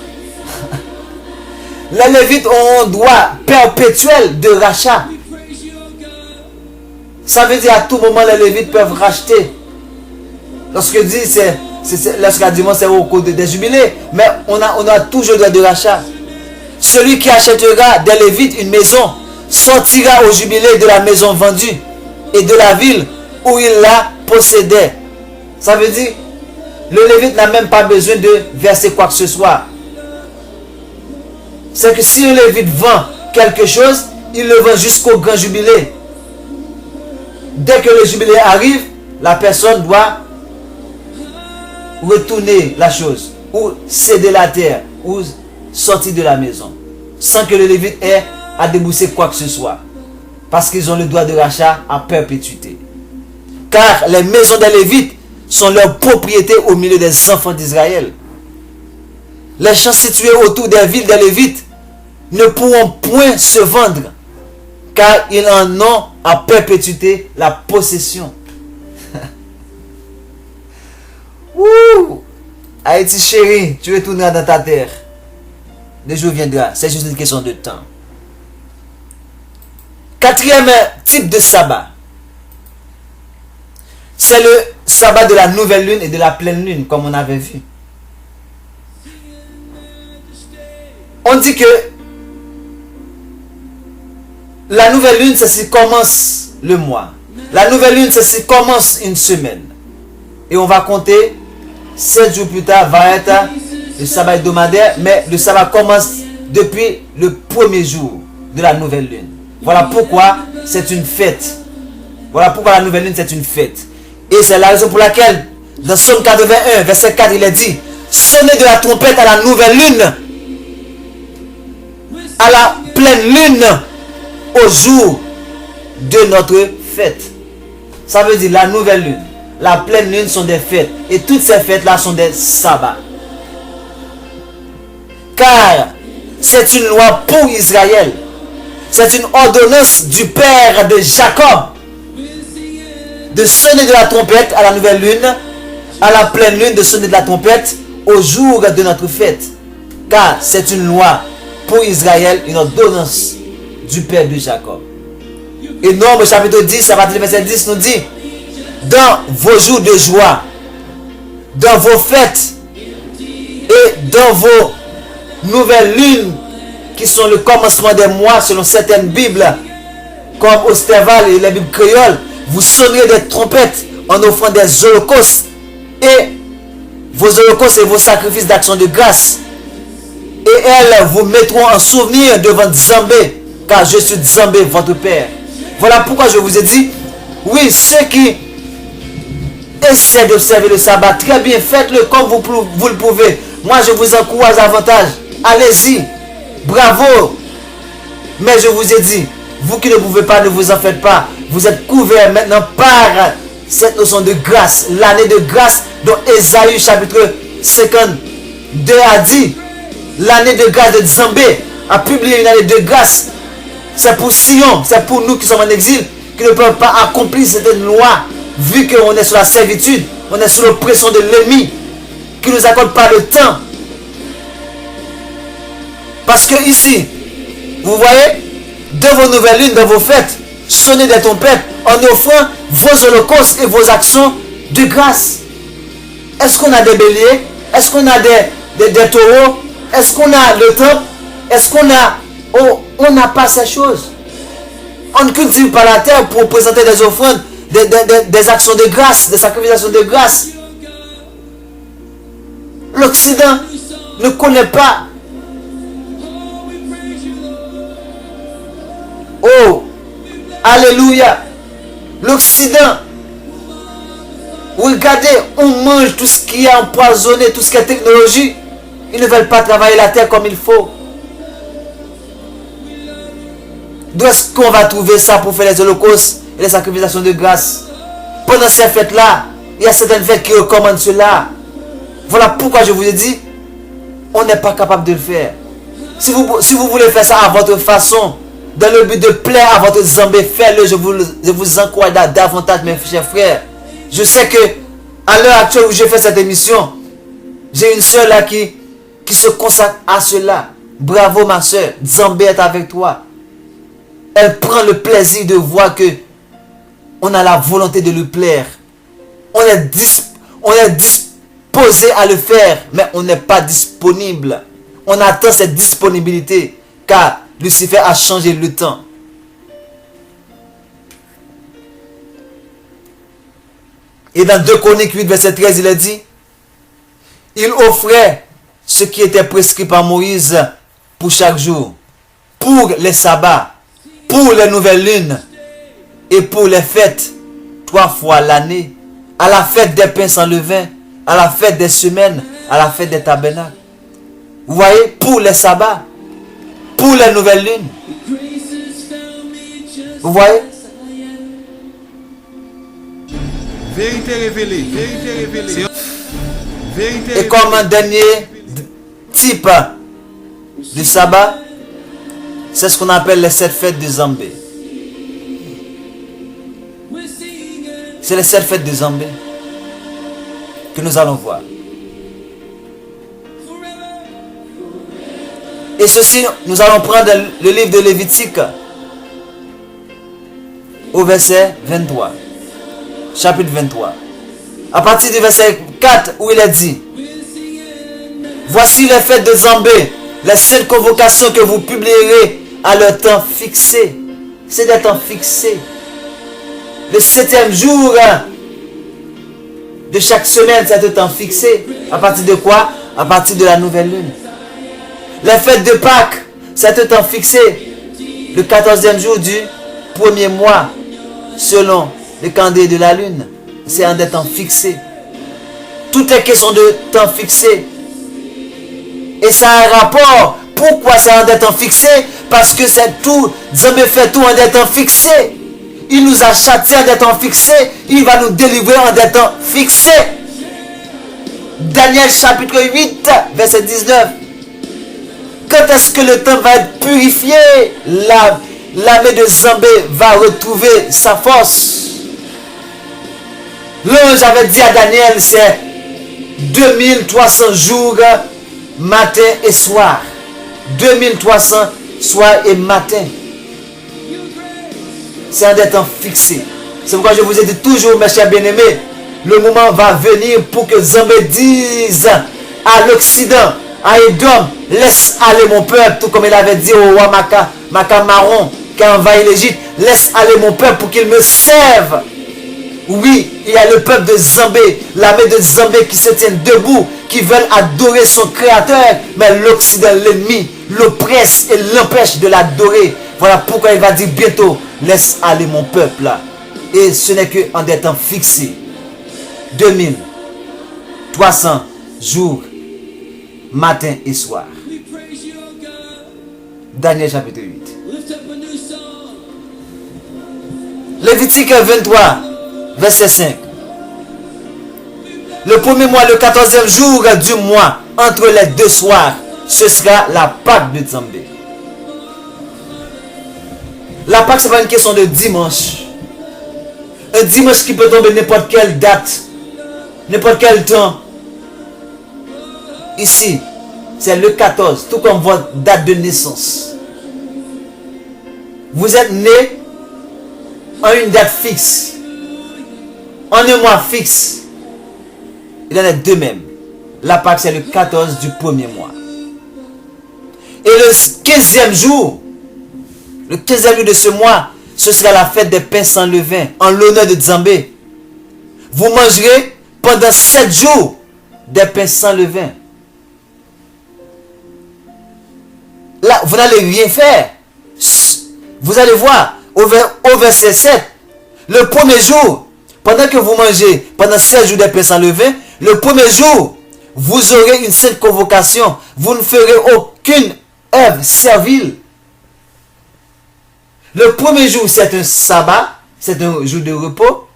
Les Lévites auront droit perpétuel de rachat. Ça veut dire à tout moment les Lévites peuvent racheter. Lorsque dit lorsqu'à dimanche c'est au cours des jubilés, mais on a toujours le droit de rachat. Celui qui achètera des Lévites une maison sortira au jubilé de la maison vendue et de la ville où il la possédait. Ça veut dire le Lévite n'a même pas besoin de verser quoi que ce soit. C'est que si un Lévite vend quelque chose, il le vend jusqu'au grand jubilé. dès que le jubilé arrive, la personne doit retourner la chose, ou céder la terre, ou sortir de la maison, sans que le lévite ait à débourser quoi que ce soit. Parce qu'ils ont le droit de rachat à perpétuité. Car les maisons des lévites sont leur propriété au milieu des enfants d'Israël. Les champs situés autour des villes des lévites ne pourront point se vendre, car ils en ont à perpétuité la possession. Ouh! Haïti chérie, tu retourneras dans ta terre. Le jour viendra, c'est juste une question de temps. Quatrième type de sabbat, c'est le sabbat de la nouvelle lune et de la pleine lune, comme on avait vu. On dit que la nouvelle lune, c'est si commence le mois. La nouvelle lune, c'est si commence une semaine. Et on va compter 7 jours plus tard, va être le sabbat hebdomadaire, mais le sabbat commence depuis le premier jour de la nouvelle lune. Voilà pourquoi c'est une fête. Voilà pourquoi la nouvelle lune, c'est une fête. Et c'est la raison pour laquelle, dans Psaume 81, verset 4, il est dit: sonnez de la trompette à la nouvelle lune, à la pleine lune, au jour de notre fête. Ça veut dire la nouvelle lune, la pleine lune sont des fêtes. Et toutes ces fêtes-là sont des sabbats. Car c'est une loi pour Israël. C'est une ordonnance du père de Jacob de sonner de la trompette à la nouvelle lune, à la pleine lune de sonner de la trompette au jour de notre fête. Car c'est une loi pour Israël, une ordonnance du père de Jacob. Et Nombre chapitre 10, à partir du verset 10 nous dit: dans vos jours de joie, dans vos fêtes et dans vos nouvelles lunes qui sont le commencement des mois selon certaines Bibles, comme Osterval et les Bibles créoles, vous sonnerez des trompettes en offrant des holocaustes et vos holocaustes et vos sacrifices d'action de grâce. Et elles vous mettront en souvenir devant Zambé, car je suis Zambé, votre père. Voilà pourquoi je vous ai dit, oui, ceux qui essaient d'observer le sabbat, très bien, faites-le comme vous le pouvez. Moi, je vous encourage davantage. Allez-y, bravo. Mais je vous ai dit, vous qui ne pouvez pas, ne vous en faites pas. Vous êtes couverts maintenant par cette notion de grâce, l'année de grâce dont Ésaïe chapitre 52 a dit. L'année de grâce de Zambé a publié une année de grâce. C'est pour Sion, c'est pour nous qui sommes en exil, qui ne peuvent pas accomplir cette loi, vu qu'on est sous la servitude, on est sous l'oppression de l'ennemi, qui ne nous accorde pas le temps. Parce que ici, vous voyez, dans vos nouvelles lunes, dans vos fêtes, sonnez des trompettes en offrant vos holocaustes et vos actions de grâce. Est-ce qu'on a des béliers? Est-ce qu'on a des taureaux? Est-ce qu'on a le temple? Est-ce qu'on a... Oh, on n'a pas ces choses. On ne cultive pas la terre pour présenter des offrandes, des actions de grâce, des sacrifications de grâce. L'Occident ne connaît pas. Oh, alléluia. L'Occident, regardez, on mange tout ce qui est empoisonné, tout ce qui est technologie. Ils ne veulent pas travailler la terre comme il faut. D'où est-ce qu'on va trouver ça pour faire les holocaustes et les sacrifications de grâce? Pendant ces fêtes-là, il y a certaines fêtes qui recommandent cela. Voilà pourquoi je vous ai dit, on n'est pas capable de le faire. Si vous voulez faire ça à votre façon, dans le but de plaire à votre Zambé, faites-le. Je vous encourage davantage, mes chers frères. Je sais que à l'heure actuelle où je fais cette émission, j'ai une soeur là qui se consacre à cela. Bravo ma soeur, Zambé est avec toi. Elle prend le plaisir de voir que on a la volonté de lui plaire. On est disposé à le faire, mais on n'est pas disponible. On attend cette disponibilité, car Lucifer a changé le temps. Et dans 2 Chroniques 8, verset 13, il a dit: il offrait ce qui était prescrit par Moïse pour chaque jour, pour les sabbats, pour les nouvelles lunes et pour les fêtes 3 fois l'année, à la fête des pains sans levain, à la fête des semaines, à la fête des tabernacles. Vous voyez, pour les sabbats, pour les nouvelles lunes. Vous voyez? Vérité révélée. Vérité révélée. Vérité Et comme un dernier type du sabbat, c'est ce qu'on appelle les 7 fêtes de Zambé. C'est les 7 fêtes de Zambé que nous allons voir. Et ceci, nous allons prendre le livre de Lévitique au verset 23. Chapitre 23. À partir du verset 4 où il est dit: voici les fêtes de Zambé, les 7 convocations que vous publierez à leur temps fixé. C'est des temps fixés. Le 7e jour de chaque semaine, c'est un temps fixé. À partir de quoi? À partir de la nouvelle lune. Les fêtes de Pâques, c'est un temps fixé. Le 14e jour du premier mois, selon le calendrier de la lune. C'est un des temps fixés. Tout est question de temps fixé. Et ça a un rapport. Pourquoi c'est un des temps fixés? Parce que c'est tout. Zambé fait tout en des temps fixés. Il nous a châtiés en des temps fixés. Il va nous délivrer en des temps fixés. Daniel chapitre 8, verset 19. Quand est-ce que le temps va être purifié? L'armée de Zambé va retrouver sa force. L'ange avait dit à Daniel, c'est 2300 jours, matin et soir. 2300 soir et matin. C'est un des temps fixés. C'est pourquoi je vous ai dit toujours, mes chers bien-aimés, le moment va venir pour que Zambé dise à l'Occident, à Édom, laisse aller mon peuple, tout comme il avait dit au roi Macamaron qui a envahi l'Égypte, laisse aller mon peuple pour qu'il me serve. Oui, il y a le peuple de Zambé, l'armée de Zambé qui se tient debout, qui veulent adorer son créateur, mais l'Occident, l'ennemi, l'oppresse et l'empêche de l'adorer. Voilà pourquoi il va dire bientôt, laisse aller mon peuple là. Et ce n'est qu'en des temps fixés. 2300 jours, matin et soir. Daniel chapitre 8. Lévitique 23, verset 5. Le premier mois, le 14e jour du mois, entre les 2 soirs, ce sera la Pâque de Zambé. La Pâque, ce n'est pas une question de dimanche. Un dimanche qui peut tomber n'importe quelle date, n'importe quel temps. Ici, c'est le 14, tout comme votre date de naissance. Vous êtes né en une date fixe, en un mois fixe. Il y en a 2 mêmes. La Pâque, c'est le 14 du premier mois. Et le 15e jour, le 15e jour de ce mois, ce sera la fête des pains sans levain, en l'honneur de Zambé. Vous mangerez pendant 7 jours des pains sans levain. Là, vous n'allez rien faire. Vous allez voir, au verset 7, le premier jour, pendant que vous mangez, pendant 7 jours des pains sans levain, le premier jour, vous aurez une sainte convocation. Vous ne ferez aucune œuvre servile. Le premier jour, c'est un sabbat, c'est un jour de repos.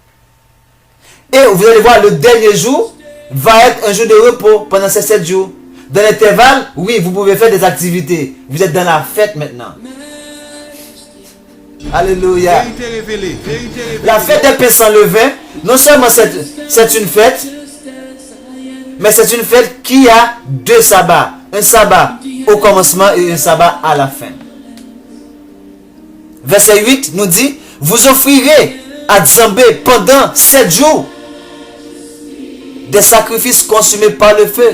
Et vous allez voir, le dernier jour va être un jour de repos pendant ces 7 jours. Dans l'intervalle, oui, vous pouvez faire des activités. Vous êtes dans la fête maintenant. Alléluia. Vérité révélée. Vérité révélée. La fête des pains sans levain, non seulement c'est une fête, mais c'est une fête qui a 2 sabbats. Un sabbat au commencement et un sabbat à la fin. Verset 8 nous dit, vous offrirez à Zambé pendant 7 jours des sacrifices consumés par le feu.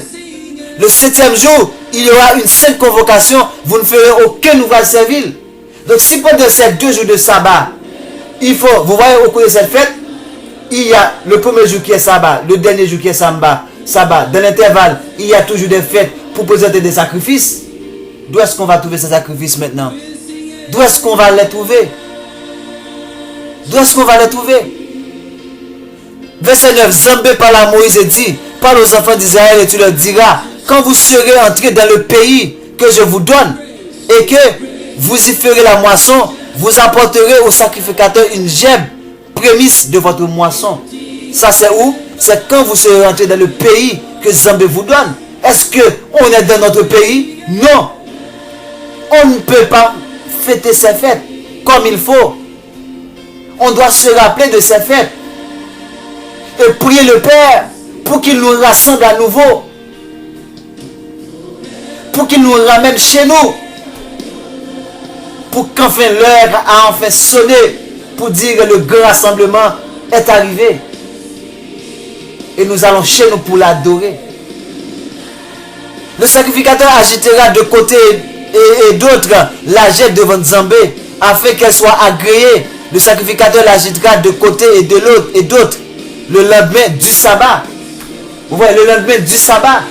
Le 7e jour, il y aura une sainte convocation, vous ne ferez aucun ouvrage servile. Donc si pendant ces 2 jours de sabbat, il faut, vous voyez au cours de cette fête, il y a le premier jour qui est sabbat, le dernier jour qui est sabbat. Dans l'intervalle, il y a toujours des fêtes pour présenter des sacrifices. D'où est-ce qu'on va trouver ces sacrifices maintenant? D'où est-ce qu'on va les trouver? D'où est-ce qu'on va les trouver? Verset 9, Zambé parle à Moïse et dit, parle aux enfants d'Israël et tu leur diras, quand vous serez entrés dans le pays que je vous donne, et que vous y ferez la moisson, vous apporterez au sacrificateur une gemme, prémisse de votre moisson. Ça c'est où? C'est quand vous serez entrés dans le pays que Zambé vous donne. Est-ce qu'on est dans notre pays? Non. On ne peut pas fêter ces fêtes comme il faut. On doit se rappeler de ces fêtes et prier le Père pour qu'il nous rassemble à nouveau, pour qu'il nous ramène chez nous, pour qu'enfin l'heure a enfin sonné, pour dire que le grand rassemblement est arrivé et nous allons chez nous pour l'adorer. Le sacrificateur agitera de côté et d'autre la jette devant Zambé afin qu'elle soit agréée. Le sacrificateur l'agitera de côté et de l'autre et d'autre le lendemain du sabbat. Vous voyez, le lendemain du sabbat,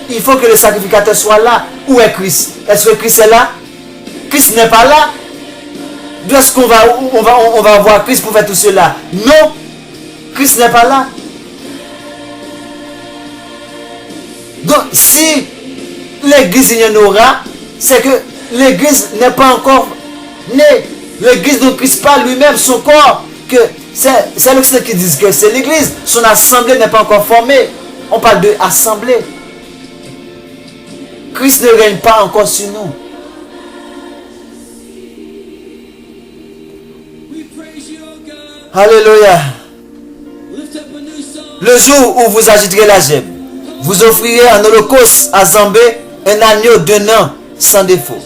il faut que le sacrificateur soit là. Où est Christ? Est-ce que Christ est là? Christ n'est pas là. D'où est-ce qu'on va voir Christ pour faire tout cela? Non, Christ n'est pas là. Donc, si l'église il y en aura, c'est que l'église n'est pas encore née. L'église dont Christ parle lui-même, son corps, que c'est l'Occident qui dit que c'est l'église. Son assemblée n'est pas encore formée. On parle de assemblée. Christ ne règne pas encore sur nous. Alléluia. Le jour où vous agiterez la gemme, vous offrirez en holocauste à Zambé un agneau d'un an sans défaut.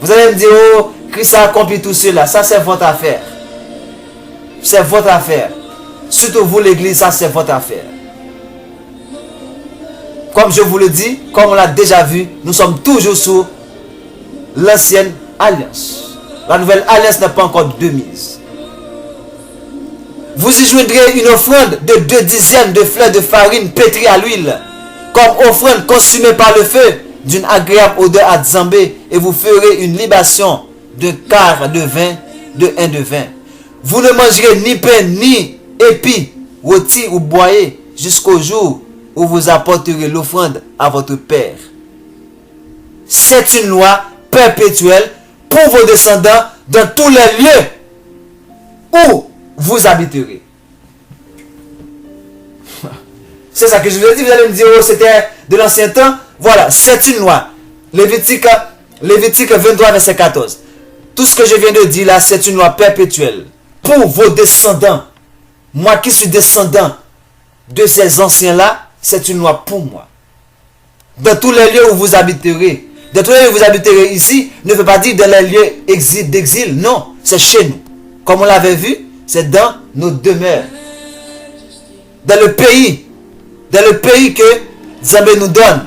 Vous allez me dire, oh, Christ a accompli tout cela. Ça, c'est votre affaire. C'est votre affaire. Surtout vous, l'église, ça, c'est votre affaire. Comme je vous le dis, comme on l'a déjà vu, nous sommes toujours sous l'ancienne alliance. La nouvelle alliance n'est pas encore de mise. Vous y joindrez une offrande de 2 dixièmes de fleurs de farine pétrie à l'huile, comme offrande consumée par le feu, d'une agréable odeur à Zambé, et vous ferez une libation de quart de vin, de 1 de vin. Vous ne mangerez ni pain, ni épis, rôti ou boyé, jusqu'au jour où vous apporterez l'offrande à votre Père. C'est une loi perpétuelle pour vos descendants dans tous les lieux où vous habiterez. C'est ça que je vous ai dit. Vous allez me dire, oh, c'était de l'ancien temps. Voilà, c'est une loi. Lévitique 23, verset 14. Tout ce que je viens de dire là, c'est une loi perpétuelle pour vos descendants. Moi qui suis descendant de ces anciens-là, c'est une loi pour moi. Dans tous les lieux où vous habiterez. Dans tous les lieux où vous habiterez ici, ne veut pas dire dans les lieux d'exil. Non, c'est chez nous. Comme on l'avait vu, c'est dans nos demeures. Dans le pays que Zambé nous donne.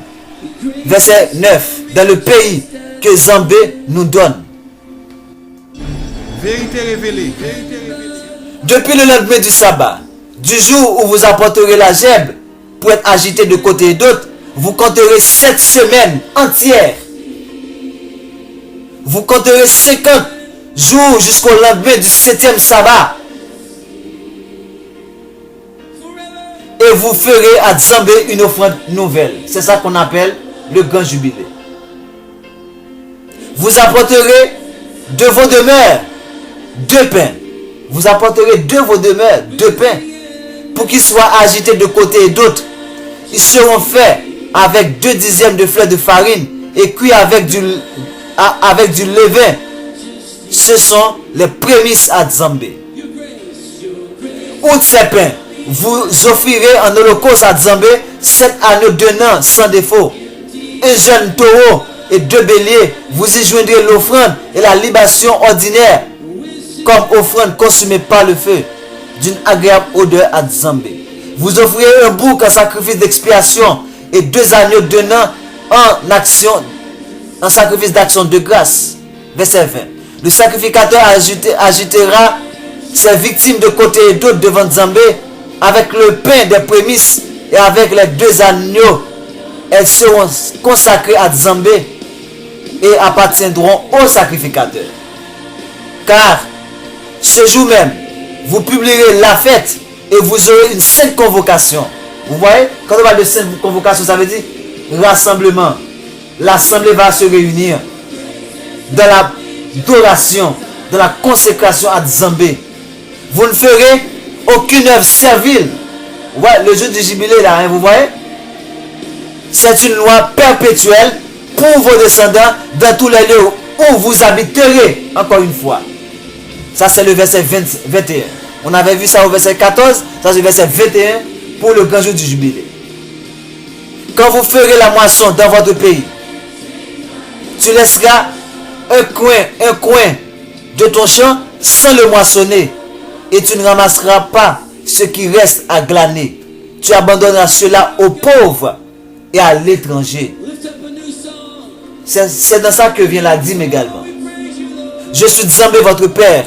Verset 9. Dans le pays que Zambé nous donne. Vérité révélée. Depuis le lendemain du sabbat, du jour où vous apporterez la gemme pour être agité de côté et d'autre, vous compterez 7 semaines entières. Vous compterez 50 jours jusqu'au lendemain du 7e sabbat. Et vous ferez à Zambé une offrande nouvelle. C'est ça qu'on appelle le grand jubilé. Vous apporterez de vos demeures 2 pains. Vous apporterez de vos demeures 2 pains pour qu'ils soient agités de côté et d'autre. Ils seront faits avec 2 dixièmes de fleurs de farine et cuits avec du levain. Ce sont les prémices à Zambé. Outre ces pains, vous offrirez en holocauste à Zambé 7 agneaux d'un an sans défaut, un jeune taureau et 2 béliers. Vous y joindrez l'offrande et la libation ordinaire comme offrande consumée par le feu, d'une agréable odeur à Zambé. Vous offrirez un bouc en sacrifice d'expiation et 2 agneaux d'un an en sacrifice d'action de grâce. Verset 20. Le sacrificateur agitera ses victimes de côté et d'autre devant Zambé avec le pain des prémices et avec les 2 agneaux. Elles seront consacrées à Zambé et appartiendront au sacrificateur. Car ce jour même, vous publierez la fête et vous aurez une sainte convocation. Vous voyez, quand on parle de sainte convocation, ça veut dire rassemblement. L'assemblée va se réunir dans la adoration, dans la consécration à Nzambé. Vous ne ferez aucune œuvre servile. Ouais, le jour du jubilé là, hein, vous voyez, c'est une loi perpétuelle pour vos descendants dans tous les lieux où vous habiterez. Encore une fois, ça c'est le verset 21. On avait vu ça au verset 14, ça c'est le verset 21 pour le grand jour du jubilé. Quand vous ferez la moisson dans votre pays, tu laisseras un coin de ton champ sans le moissonner, et tu ne ramasseras pas ce qui reste à glaner. Tu abandonneras cela aux pauvres et à l'étranger. C'est dans ça que vient la dîme également. Je suis Nzambé votre père.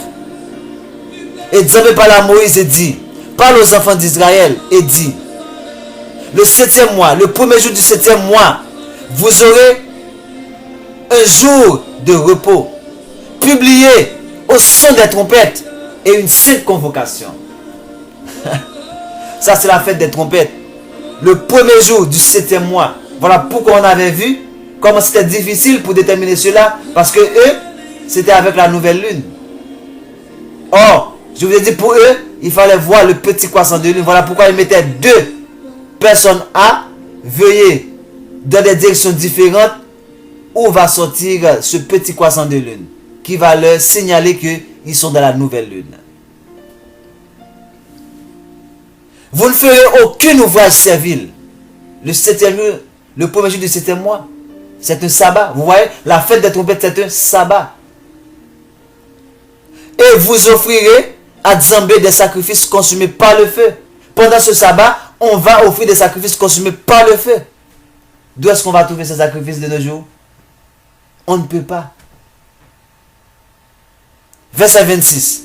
Et Nzambé parla à Moïse et dit, parle aux enfants d'Israël et dit, le 7e mois, le premier jour du 7e mois, vous aurez un jour de repos, publié au son des trompettes et une sainte convocation. Ça c'est la fête des trompettes. Le premier jour du 7e mois. Voilà pourquoi on avait vu comment c'était difficile pour déterminer cela, parce que eux, c'était avec la nouvelle lune. Or, je vous ai dit, pour eux, il fallait voir le petit croissant de lune. Voilà pourquoi ils mettaient 2 personnes à veiller dans des directions différentes où va sortir ce petit croissant de lune, qui va leur signaler qu'ils sont dans la nouvelle lune. Vous ne ferez aucun ouvrage servile. Le premier jour du 7e mois, c'est un sabbat. Vous voyez, la fête des trompettes, c'est un sabbat. Et vous offrirez à Nzambé des sacrifices consumés par le feu. Pendant ce sabbat, on va offrir des sacrifices consumés par le feu. D'où est-ce qu'on va trouver ces sacrifices de nos jours? On ne peut pas. Verset 26.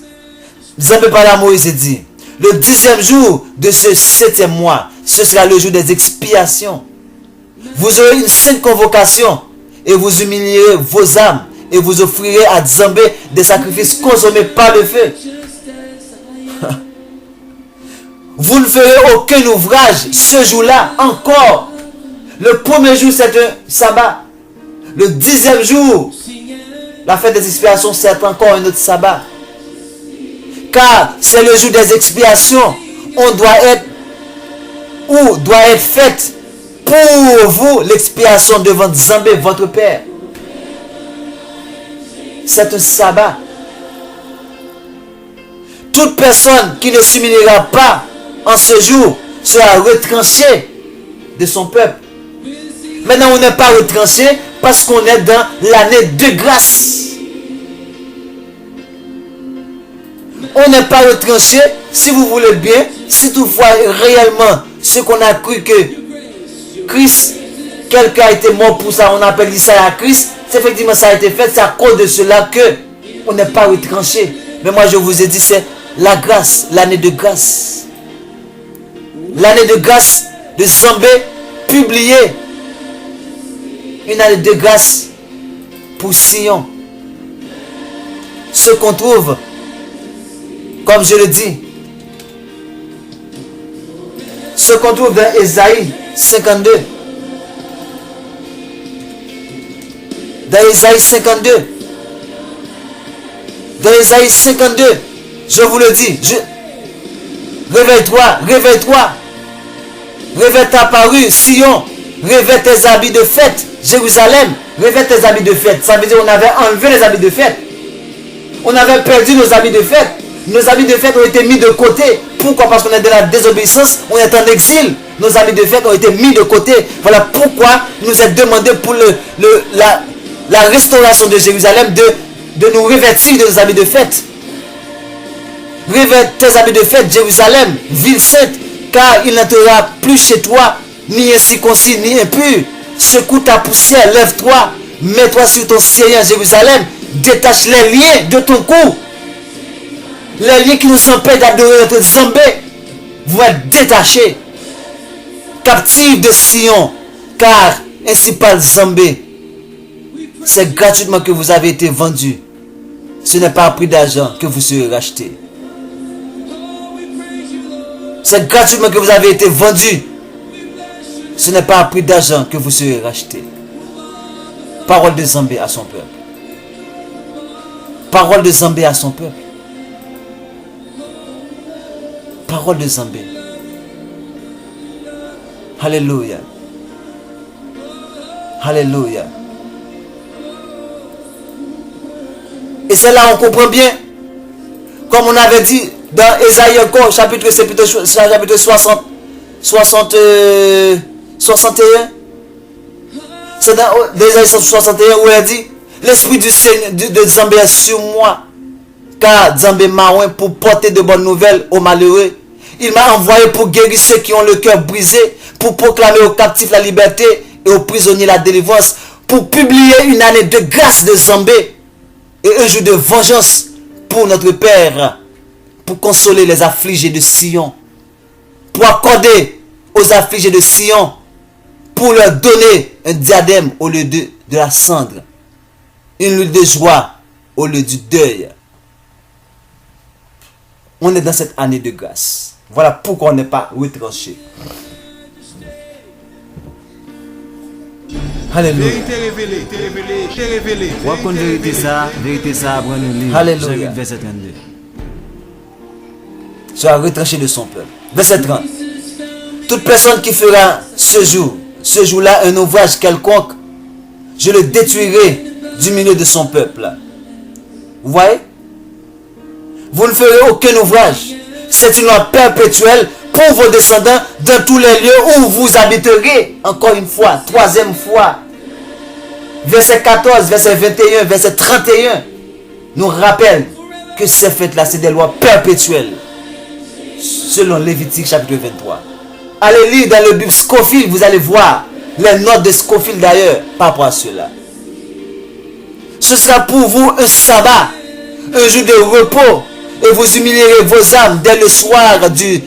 Nzambé parla à Moïse et dit, le 10e jour de ce 7e mois, ce sera le jour des expiations. Vous aurez une sainte convocation et vous humilierez vos âmes et vous offrirez à Nzambé des sacrifices consommés par le feu. Vous ne ferez aucun ouvrage ce jour-là encore. Le premier jour c'est un sabbat. Le 10e jour, la fête des expiations, c'est encore un autre sabbat. Car c'est le jour des expiations. Doit être faite pour vous l'expiation devant Nzambé, votre Père. C'est un sabbat. Toute personne qui ne s'humiliera pas en ce jour sera retranchée de son peuple. Maintenant, on n'est pas retranché parce qu'on est dans l'année de grâce. On n'est pas retranché, si vous voulez bien, si toutefois réellement ce qu'on a cru que Christ, quelqu'un a été mort pour ça, on appelle ça à Christ, c'est effectivement ça a été fait, c'est à cause de cela que on n'est pas retranché. Mais moi je vous ai dit, c'est la grâce, l'année de grâce. L'année de grâce de Nzambé, publiée. Une année de grâce pour Sion. Ce qu'on trouve, comme je le dis, ce qu'on trouve dans Ésaïe 52. Dans Ésaïe 52. Dans Ésaïe 52. Je vous le dis. Réveille-toi, réveille-toi. Réveille ta parure, Sion. Réveille tes habits de fête, Jérusalem. Réveille tes habits de fête. Ça veut dire qu'on avait enlevé les habits de fête. On avait perdu nos habits de fête. Nos habits de fête ont été mis de côté. Pourquoi? Parce qu'on est dans la désobéissance, on est en exil. Nos habits de fête ont été mis de côté. Voilà pourquoi il nous est demandé pour la restauration de Jérusalem de nous revêtir de nos habits de fête. Revêt tes habits de fête, Jérusalem, ville sainte, car il n'entrera plus chez toi ni incirconcis ni impur. Secoue ta poussière, lève-toi, mets-toi sur ton siège, Jérusalem, détache les liens de ton cou. Les liens qui nous empêchent d'adorer notre Nzambé vont être détachés. Captifs de Sion, car ainsi parle Nzambé. C'est gratuitement que vous avez été vendus. Ce n'est pas à prix d'argent que vous serez rachetés. C'est gratuitement que vous avez été vendu. Ce n'est pas à prix d'argent que vous serez racheté. Parole de Zambé à son peuple. Parole de Zambé à son peuple. Parole de Zambé. Alléluia. Alléluia. Et c'est là on comprend bien. Comme on avait dit dans Ésaïe encore, chapitre 60, 61. C'est dans Ésaïe 61 où il dit, l'esprit du Seigneur de Zambé est sur moi. Car Zambé m'a oint pour porter de bonnes nouvelles aux malheureux. Il m'a envoyé pour guérir ceux qui ont le cœur brisé, pour proclamer aux captifs la liberté et aux prisonniers la délivrance, pour publier une année de grâce de Zambé et un jour de vengeance pour notre Père, pour consoler les affligés de Sion, pour accorder aux affligés de Sion, pour leur donner un diadème au lieu de la cendre, une huile de joie au lieu du deuil. On est dans cette année de grâce. Voilà pourquoi on n'est pas retranché. Alléluia. Vérité révélée, révélée. Wakon vérité ça, après nous lire. Alléluia. Jean 8, verset 32. Soit retranché de son peuple. Verset 30. Toute personne qui fera ce jour-là, un ouvrage quelconque, je le détruirai du milieu de son peuple. Vous voyez? Vous ne ferez aucun ouvrage. C'est une loi perpétuelle pour vos descendants dans tous les lieux où vous habiterez. Encore une fois, troisième fois. Verset 14, verset 21, verset 31 nous rappelle que ces fêtes-là, c'est des lois perpétuelles. Selon Lévitique chapitre 23. Allez lire dans le Bible Scofield, vous allez voir les notes de Scofield d'ailleurs par rapport à cela. Ce sera pour vous un sabbat, un jour de repos, et vous humilierez vos âmes dès le soir du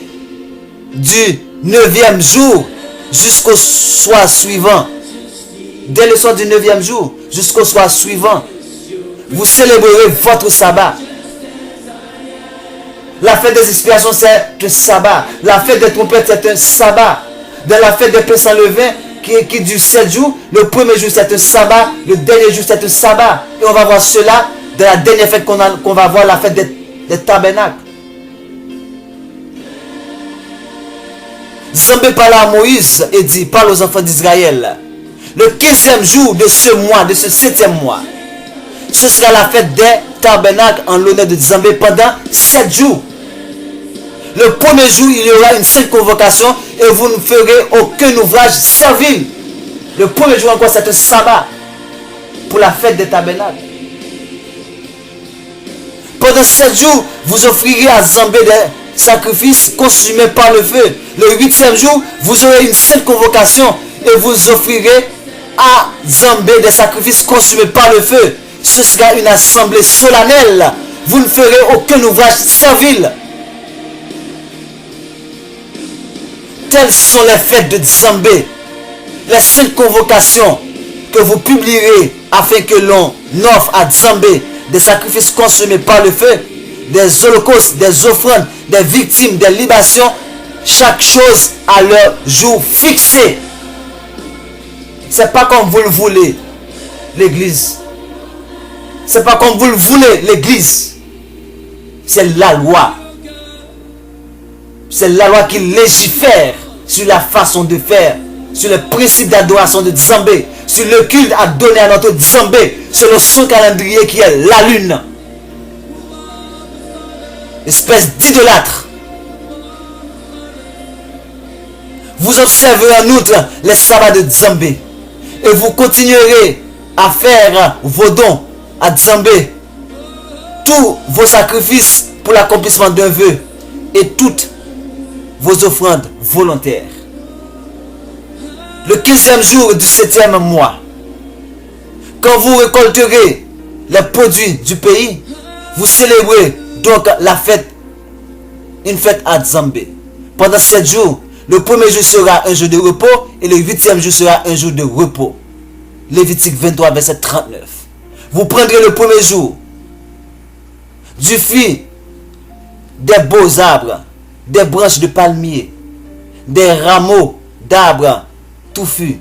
9e jour jusqu'au soir suivant. Dès le soir du 9e jour jusqu'au soir suivant, vous célébrerez votre sabbat. La fête des expiations, c'est un sabbat. La fête des trompettes, c'est un sabbat. Dans la fête des pains sans levain, qui dure 7 jours, le premier jour, c'est un sabbat. Le dernier jour, c'est un sabbat. Et on va voir cela dans la dernière fête qu'on va voir, la fête des tabernacles. Zambé parla à Moïse et dit, parle aux enfants d'Israël. Le 15e jour de ce mois, de ce 7e mois, ce sera la fête des tabernacles en l'honneur de Zambé pendant 7 jours. Le premier jour, il y aura une sainte convocation et vous ne ferez aucun ouvrage servile. Le premier jour encore, c'est un sabbat pour la fête des tabernacles. Pendant 7 jours, vous offrirez à Zambé des sacrifices consumés par le feu. Le 8e jour, vous aurez une sainte convocation et vous offrirez à Zambé des sacrifices consumés par le feu. Ce sera une assemblée solennelle. Vous ne ferez aucun ouvrage servile. Telles sont les fêtes de Zambé, les saintes convocations que vous publierez afin que l'on offre à Zambé des sacrifices consumés par le feu, des holocaustes, des offrandes, des victimes, des libations, chaque chose à leur jour fixé. C'est pas comme vous le voulez, l'église. C'est pas comme vous le voulez, l'église. C'est la loi. C'est la loi qui légifère sur la façon de faire, sur le principe d'adoration de Zambé, sur le culte à donner à notre Zambé, selon son calendrier qui est la lune. Espèce d'idolâtre. Vous observerez en outre les sabbats de Zambé et vous continuerez à faire vos dons à Zambé, tous vos sacrifices pour l'accomplissement d'un vœu et toutes vos offrandes volontaires. Le 15e jour du 7e mois, quand vous récolterez les produits du pays, vous célébrez donc la fête, une fête à Zambé. Pendant 7 jours, le premier jour sera un jour de repos et le 8e jour sera un jour de repos. Lévitique 23, verset 39. Vous prendrez le premier jour du fruit des beaux arbres des branches de palmier, des rameaux d'arbres touffus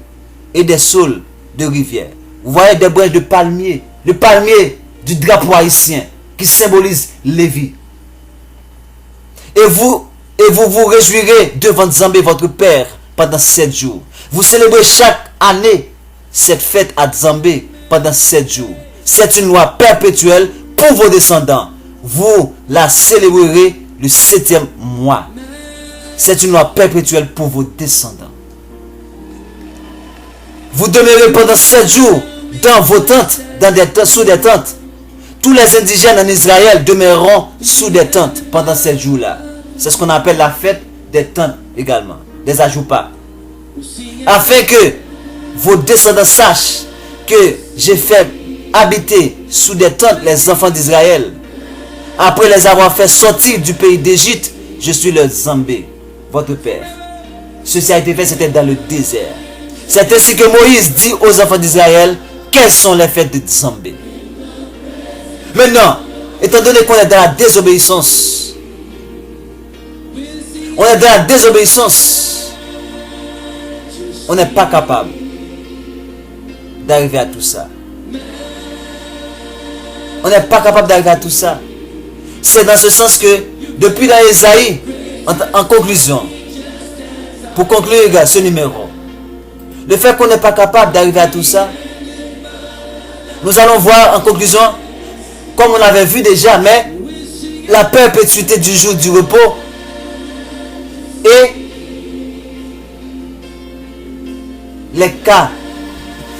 et des saules de rivière. Vous voyez des branches de palmier, le palmier du drapeau haïtien qui symbolise Lévi. Et vous vous réjouirez devant Nzambé, votre Père, pendant 7 jours. Vous célébrez chaque année cette fête à Nzambé pendant 7 jours. C'est une loi perpétuelle pour vos descendants. Vous la célébrerez le 7e mois. C'est une loi perpétuelle pour vos descendants. Vous demeurez pendant 7 jours dans vos tentes, sous des tentes. Tous les indigènes en Israël demeureront sous des tentes pendant 7 jours-là. C'est ce qu'on appelle la fête des tentes également, des ajoupas. Afin que vos descendants sachent que j'ai fait habiter sous des tentes les enfants d'Israël. Après les avoir fait sortir du pays d'Égypte, je suis le Nzambé, votre Père. Ceci a été fait, c'était dans le désert. C'est ainsi que Moïse dit aux enfants d'Israël quelles sont les fêtes de Nzambé. Maintenant, étant donné qu'on est dans la désobéissance, on n'est pas capable d'arriver à tout ça. On n'est pas capable d'arriver à tout ça. C'est dans ce sens que, depuis dans Ésaïe, en conclusion, pour conclure ce numéro, le fait qu'on n'est pas capable d'arriver à tout ça, nous allons voir en conclusion, comme on l'avait vu déjà, mais la perpétuité du jour du repos et les cas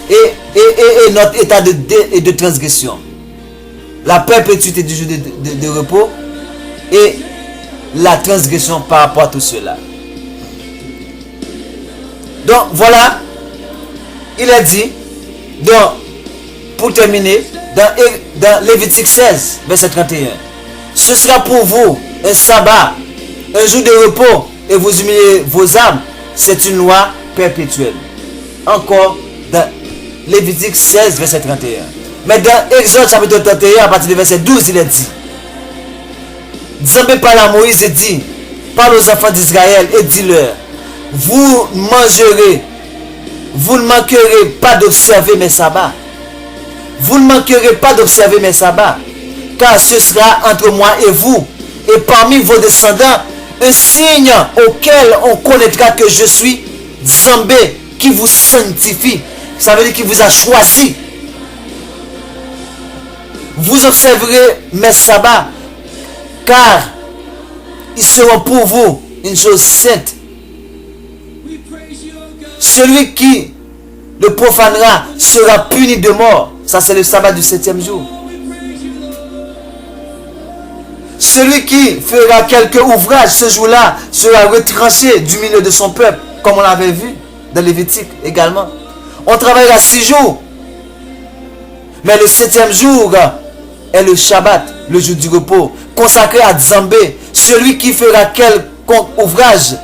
et notre état de transgression. La perpétuité du jour de repos et la transgression par rapport à tout cela. Donc voilà, il a dit, donc, pour terminer, dans Lévitique 16, verset 31, ce sera pour vous un sabbat, un jour de repos, et vous humiliez vos âmes. C'est une loi perpétuelle. Encore dans Lévitique 16, verset 31. Mais dans Exode chapitre 31, à partir du verset 12, il est dit, Nzambé parle à Moïse et dit, parle aux enfants d'Israël et dis-leur, vous ne manquerez pas d'observer mes sabbats. Vous ne manquerez pas d'observer mes sabbats, car ce sera entre moi et vous, et parmi vos descendants, un signe auquel on connaîtra que je suis Nzambé, qui vous sanctifie. Ça veut dire qu'il vous a choisi. Vous observerez mes sabbats, car ils seront pour vous une chose sainte. Celui qui le profanera sera puni de mort. Ça, c'est le sabbat du 7e jour. Celui qui fera quelque ouvrage ce jour-là sera retranché du milieu de son peuple, comme on l'avait vu dans Lévitique également. On travaillera 6 jours. Mais le 7e jour est le Shabbat, le jour du repos, consacré à Nzambé. Celui qui fera quelconque ouvrage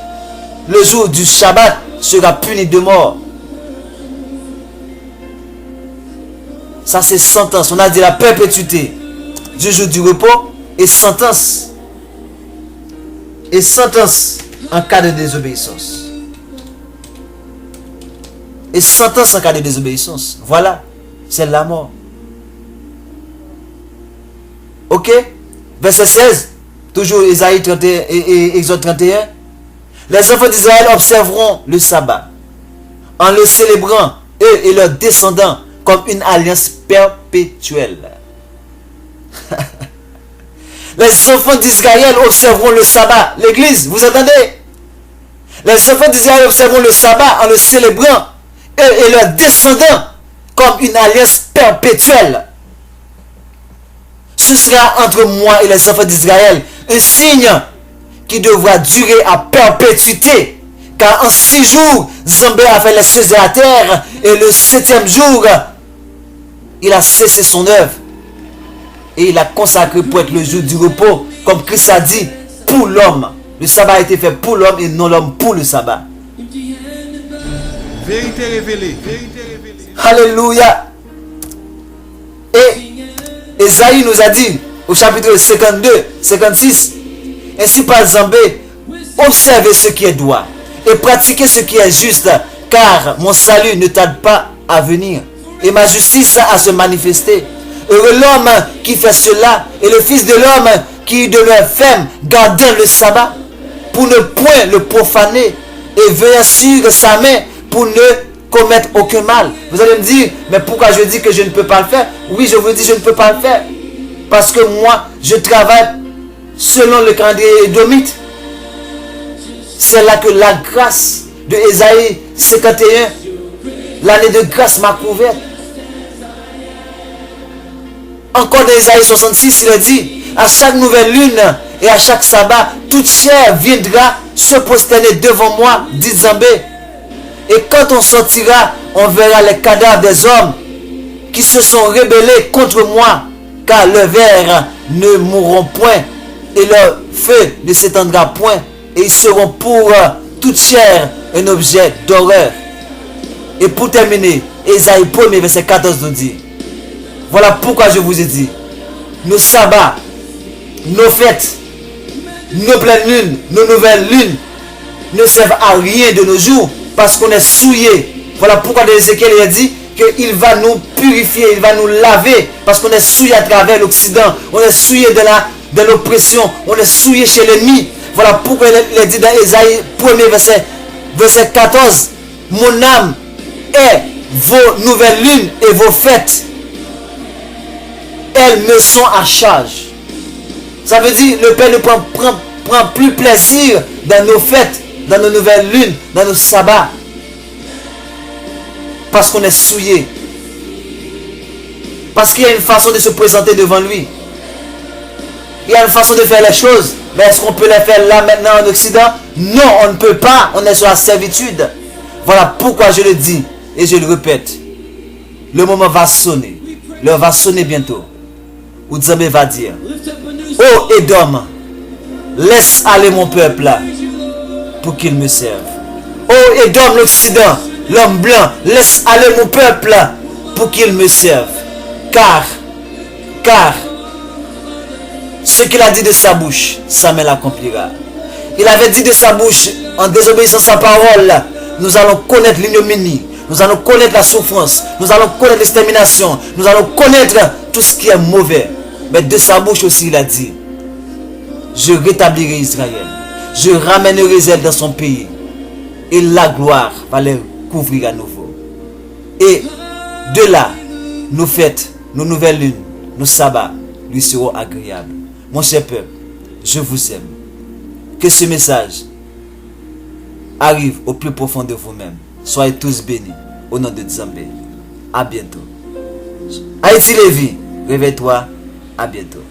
le jour du Shabbat sera puni de mort. Ça, c'est sentence. On a dit la perpétuité du jour du repos et sentence. Et sentence en cas de désobéissance. Et sentence en cas de désobéissance. Voilà, c'est la mort. Ok? Verset 16, toujours Ésaïe 31 et Exode 31. Les enfants d'Israël observeront le sabbat en le célébrant, eux et leurs descendants, comme une alliance perpétuelle. Les enfants d'Israël observeront le sabbat. L'église, vous entendez? Les enfants d'Israël observeront le sabbat en le célébrant, eux et leurs descendants, comme une alliance perpétuelle. Ce sera entre moi et les enfants d'Israël un signe qui devra durer à perpétuité. Car en 6 jours, Nzambé a fait les cieux et la terre, et le 7e jour, il a cessé son œuvre. Et il a consacré pour être le jour du repos, comme Christ a dit, pour l'homme. Le sabbat a été fait pour l'homme et non l'homme pour le sabbat. Vérité révélée. Alléluia. Et Esaïe nous a dit au chapitre 52, 56, ainsi par Nzambé observez ce qui est droit et pratiquez ce qui est juste, car mon salut ne tarde pas à venir et ma justice à se manifester. Heureux l'homme qui fait cela et le Fils de l'homme qui demeure ferme, gardant le sabbat, pour ne point le profaner et veillant sur sa main pour ne commettre aucun mal. Vous allez me dire, mais pourquoi je dis que je ne peux pas le faire? Oui, je vous dis, je ne peux pas le faire. Parce que moi, je travaille selon le calendrier édomite. C'est là que la grâce de Ésaïe 51, l'année de grâce m'a couvert. Encore dans Ésaïe 66, il a dit, à chaque nouvelle lune et à chaque sabbat, toute chair viendra se prosterner devant moi, dit Zambé. Et quand on sortira, on verra les cadavres des hommes qui se sont rebellés contre moi, car leurs vers ne mourront point et leur feu ne s'étendra point, et ils seront pour toute chair un objet d'horreur. Et pour terminer, Ésaïe 1er verset 14 nous dit, voilà pourquoi je vous ai dit, nos sabbats, nos fêtes, nos pleines lunes, nos nouvelles lunes ne servent à rien de nos jours parce qu'on est souillé. Voilà pourquoi dans Ézéchiel il a dit qu'il va nous purifier, il va nous laver parce qu'on est souillé à travers l'Occident, on est souillé de l'oppression, on est souillé chez l'ennemi. Voilà pourquoi il a dit dans Ésaïe 1er verset 14, mon âme est vos nouvelles lunes et vos fêtes. Elles me sont à charge. Ça veut dire le Père ne prend plus plaisir dans nos fêtes, dans nos nouvelles lunes, dans nos sabbats. Parce qu'on est souillé. Parce qu'il y a une façon de se présenter devant lui. Il y a une façon de faire les choses. Mais est-ce qu'on peut les faire là maintenant en Occident? Non, on ne peut pas. On est sur la servitude. Voilà pourquoi je le dis et je le répète. Le moment va sonner. L'heure va sonner bientôt. Où Zambé va dire, oh Édom, laisse aller mon peuple là pour qu'il me serve. Oh Édom, l'Occident, l'homme blanc, laisse aller mon peuple là pour qu'il me serve. Car ce qu'il a dit de sa bouche, sa main l'accomplira. Il avait dit de sa bouche, en désobéissant à sa parole, nous allons connaître l'ignominie, nous allons connaître la souffrance, nous allons connaître l'extermination, nous allons connaître tout ce qui est mauvais. Mais de sa bouche aussi il a dit, je rétablirai Israël, je ramènerai Israël dans son pays et la gloire va les couvrir à nouveau. Et de là, nos fêtes, nos nouvelles lunes, nos sabbats lui seront agréables. Mon cher peuple, je vous aime. Que ce message arrive au plus profond de vous-même. Soyez tous bénis au nom de Zambé. À bientôt. Haïti Lévi, réveille-toi. À bientôt.